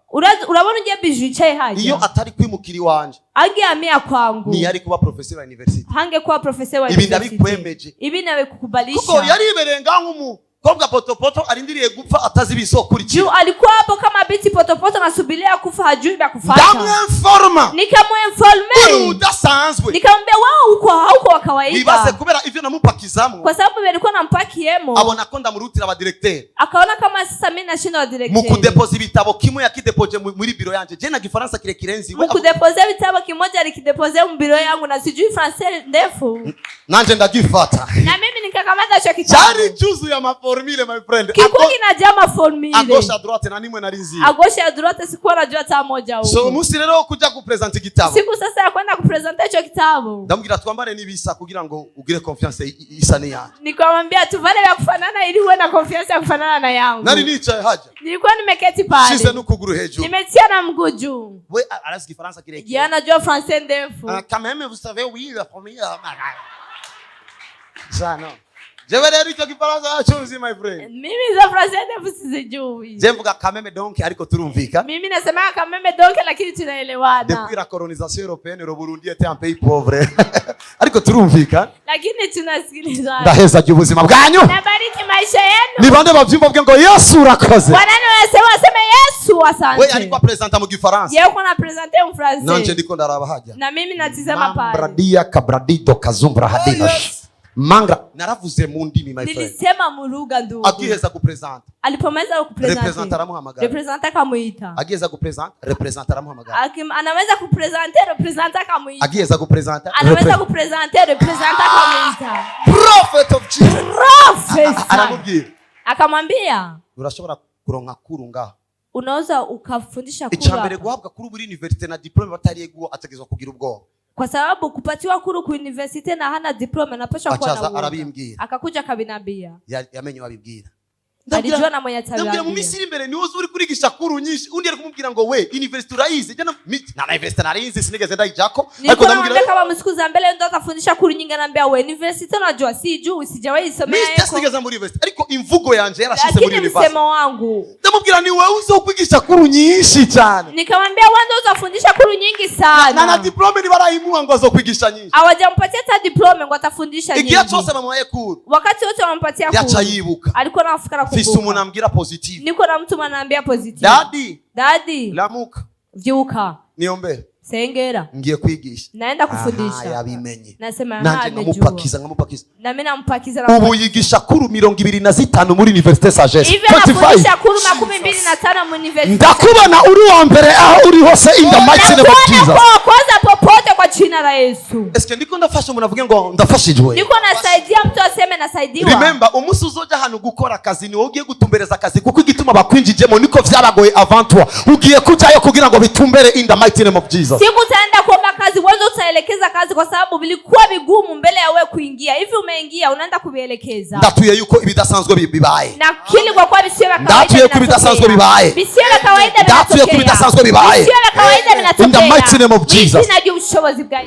B: Urabona uje biju icaye haja.
A: Iyo atari kwimukiri wanje.
B: Angehamia kwangu.
A: Ni yari kuba professor wa university.
B: Hangekuwa professor wa
A: Ibi
B: university.
A: ndabikwemeje.
B: Ibi nawe kukubalisha.
A: Kuko yari iberenga nk'umu kobwa potopoto arindiriye gupfa atazi bisokurikira.
B: Juu alikuwa hapo kama biti potopoto nasubiria kufa hajui vya kufuata.
A: Ndamwinforma.
B: Nikamwinforme.
A: Udasanzwe.
B: Nikamwambia wewe hauko wa kawaida.
A: Ibase kubera ivyo namupakizamo.
B: Kwa sababu alikuwa nampaki yemo.
A: Abona ko ndamurutira aba directeur.
B: Akaona kama sasa mimi nashinda wa directeur.
A: Mukudepoza ibitabo kimwe yakidepoje muri biro yanje. Je na gifaransa kirekire nzi.
B: Mukudepoza ibitabo kimoja alikidepoze mu biro yangu na sijui français ndefu.
A: Nanje ndagifata.
B: Na mimi nikakamata hicho kitabu.
A: Chari juzu ya maformule my friend.
B: Kikuwa kinajaa maformule.
A: A gauche à droite na nimwe narinzi.
B: A gauche à droite sikuwa najua hata moja huko.
A: So musi rero kuja kupresent igitabo.
B: Siku sasa ya kwenda kupresent hicho kitabu.
A: Ndamubwira twambare nibisa kugira ngo ugire confiance isani yanjye.
B: Nikamwambia tuvale vya kufanana ili uwe na confiance ya kufanana na yangu.
A: Nari nicaye haja.
B: Nilikuwa nimeketi pale.
A: Shize n'ukuguru hejuru.
B: Nimetia na mguu juu.
A: We arazi gifaransa kirekire.
B: Yana jua français ndefu.
A: Quand même vous savez oui la famille. Ça non. jewe rero icyo gifaransa yacuzi my friend.
B: Mimi za Francais ndefu sijui.
A: Je mvuga kameme donc ariko turumvika.
B: Mimi nasema kameme donc lakini tunaelewana.
A: Depuis la colonisation européenne le Burundi était un pays pauvre. Ariko turumvika.
B: Lakini tunasikilizana.
A: Ndaheza ubuzima bwanyu.
B: Nabariki maisha yenu.
A: Ni bande bavyumva bwe ngo Yesu urakoze.
B: Wanani wanasema Yesu asante.
A: Wewe alikuwa presenter mu Gifaransa.
B: Yeye uko na presenter mu Francais.
A: Nanje ndiko ndaraba haja.
B: Na mimi natizama pale.
A: Bradia kabradido kazumbra hadigash. Mangra naravuze mu ndimi my friend.
B: Nilisema mu lugha ndugu.
A: Akiheza kupresenter.
B: Alipomaliza kupresenter.
A: Representer aramuhamagara.
B: Representer akamuita.
A: Agiheza kupresenter, representer aramuhamagara.
B: Anaweza kupresenter, representer akamuita.
A: Agiheza kupresenter.
B: Anaweza kupresenter, representer akamuita.
A: Prophet of Jesus.
B: Prophet.
A: Aramubwira.
B: Akamwambia,
A: urashobora kuronka kuru ngaho.
B: Unaweza ukafundisha kuru.
A: Icyambere guhabwa kuru muri university na diplome batariyeguo ategezwa kugira ubwoba.
B: Kwa sababu kupatiwa kuru ku university na hana diploma napasha kuwa na
A: arabimbwira.
B: Akakuja akabinambia.
A: Yamenye wabibwira.
B: Alijua na mwenye tabia.
A: Ndabwira mu misiri imbere ni wowe uri kurigisha kuru nyinshi undi ari kumubwira ngo we university urayize jana na university narize sinigeze ndayijako
B: ariko ndamubwira kama msiku za mbele ndo atafundisha kuru nyingi anambia we university unajua si juu sijawahi isomea yako
A: mimi sinigeze muri university ariko imvugo yanje yarashize muri university
B: lakini msemo wangu
A: ndamubwira ni wewe uzo kwigisha kuru nyinshi cyane
B: nikamwambia wewe utafundisha kuru nyingi sana
A: na diploma ni barahimua ngo azokwigisha nyinshi
B: hawajampatia hata diploma ngo atafundisha nyingi
A: ikiwa chose mama yake kuru
B: wakati wote wanampatia kuru
A: yacha yibuka
B: alikuwa anafikira
A: kumbuka fisu munambira positive
B: niko na mtu ananiambia positive daddy
A: lamuka
B: vyuka
A: niombe
B: sengera
A: ngiye kwigisha
B: naenda kufundisha
A: yabimenye
B: nasema
A: nanje ngamupakiza
B: na mimi nampakiza na
A: ubu yigisha kuru 25 muri université sagesse
B: hivi anafundisha kuru 25 mu university
A: ndakubona uri wa mbere aho uri hose in the mighty name of Jesus
B: kwanza popote kwa jina la Yesu
A: eske ndiko ndafasha umuntu avuge ngo ndafashijwe
B: ndiko nasaidia mtu aseme nasaidiwa
A: remember umusi uzoja hano gukora akazi ni wowe ugiye gutumbereza akazi kuko igituma bakwinjijemo niko vyabagoye avant toi ugiye kujayo kugira ngo bitumbere in the mighty name of Jesus
B: siku utaenda kuomba kazi wewe utaelekeza kazi kwa sababu vilikuwa vigumu mbele ya wewe kuingia hivi umeingia unaenda kuvielekeza
A: ndatuye yuko ibidasanzwe bibaye
B: na kili kwa bisiyo ya kawaida
A: ndatuye ko ibidasanzwe bibaye
B: bisiyo ya kawaida
A: ndatuye ko ibidasanzwe bibaye
B: bisiyo ya kawaida vinatokea
A: in the mighty name of Jesus
B: sina juu ubushobozi bwa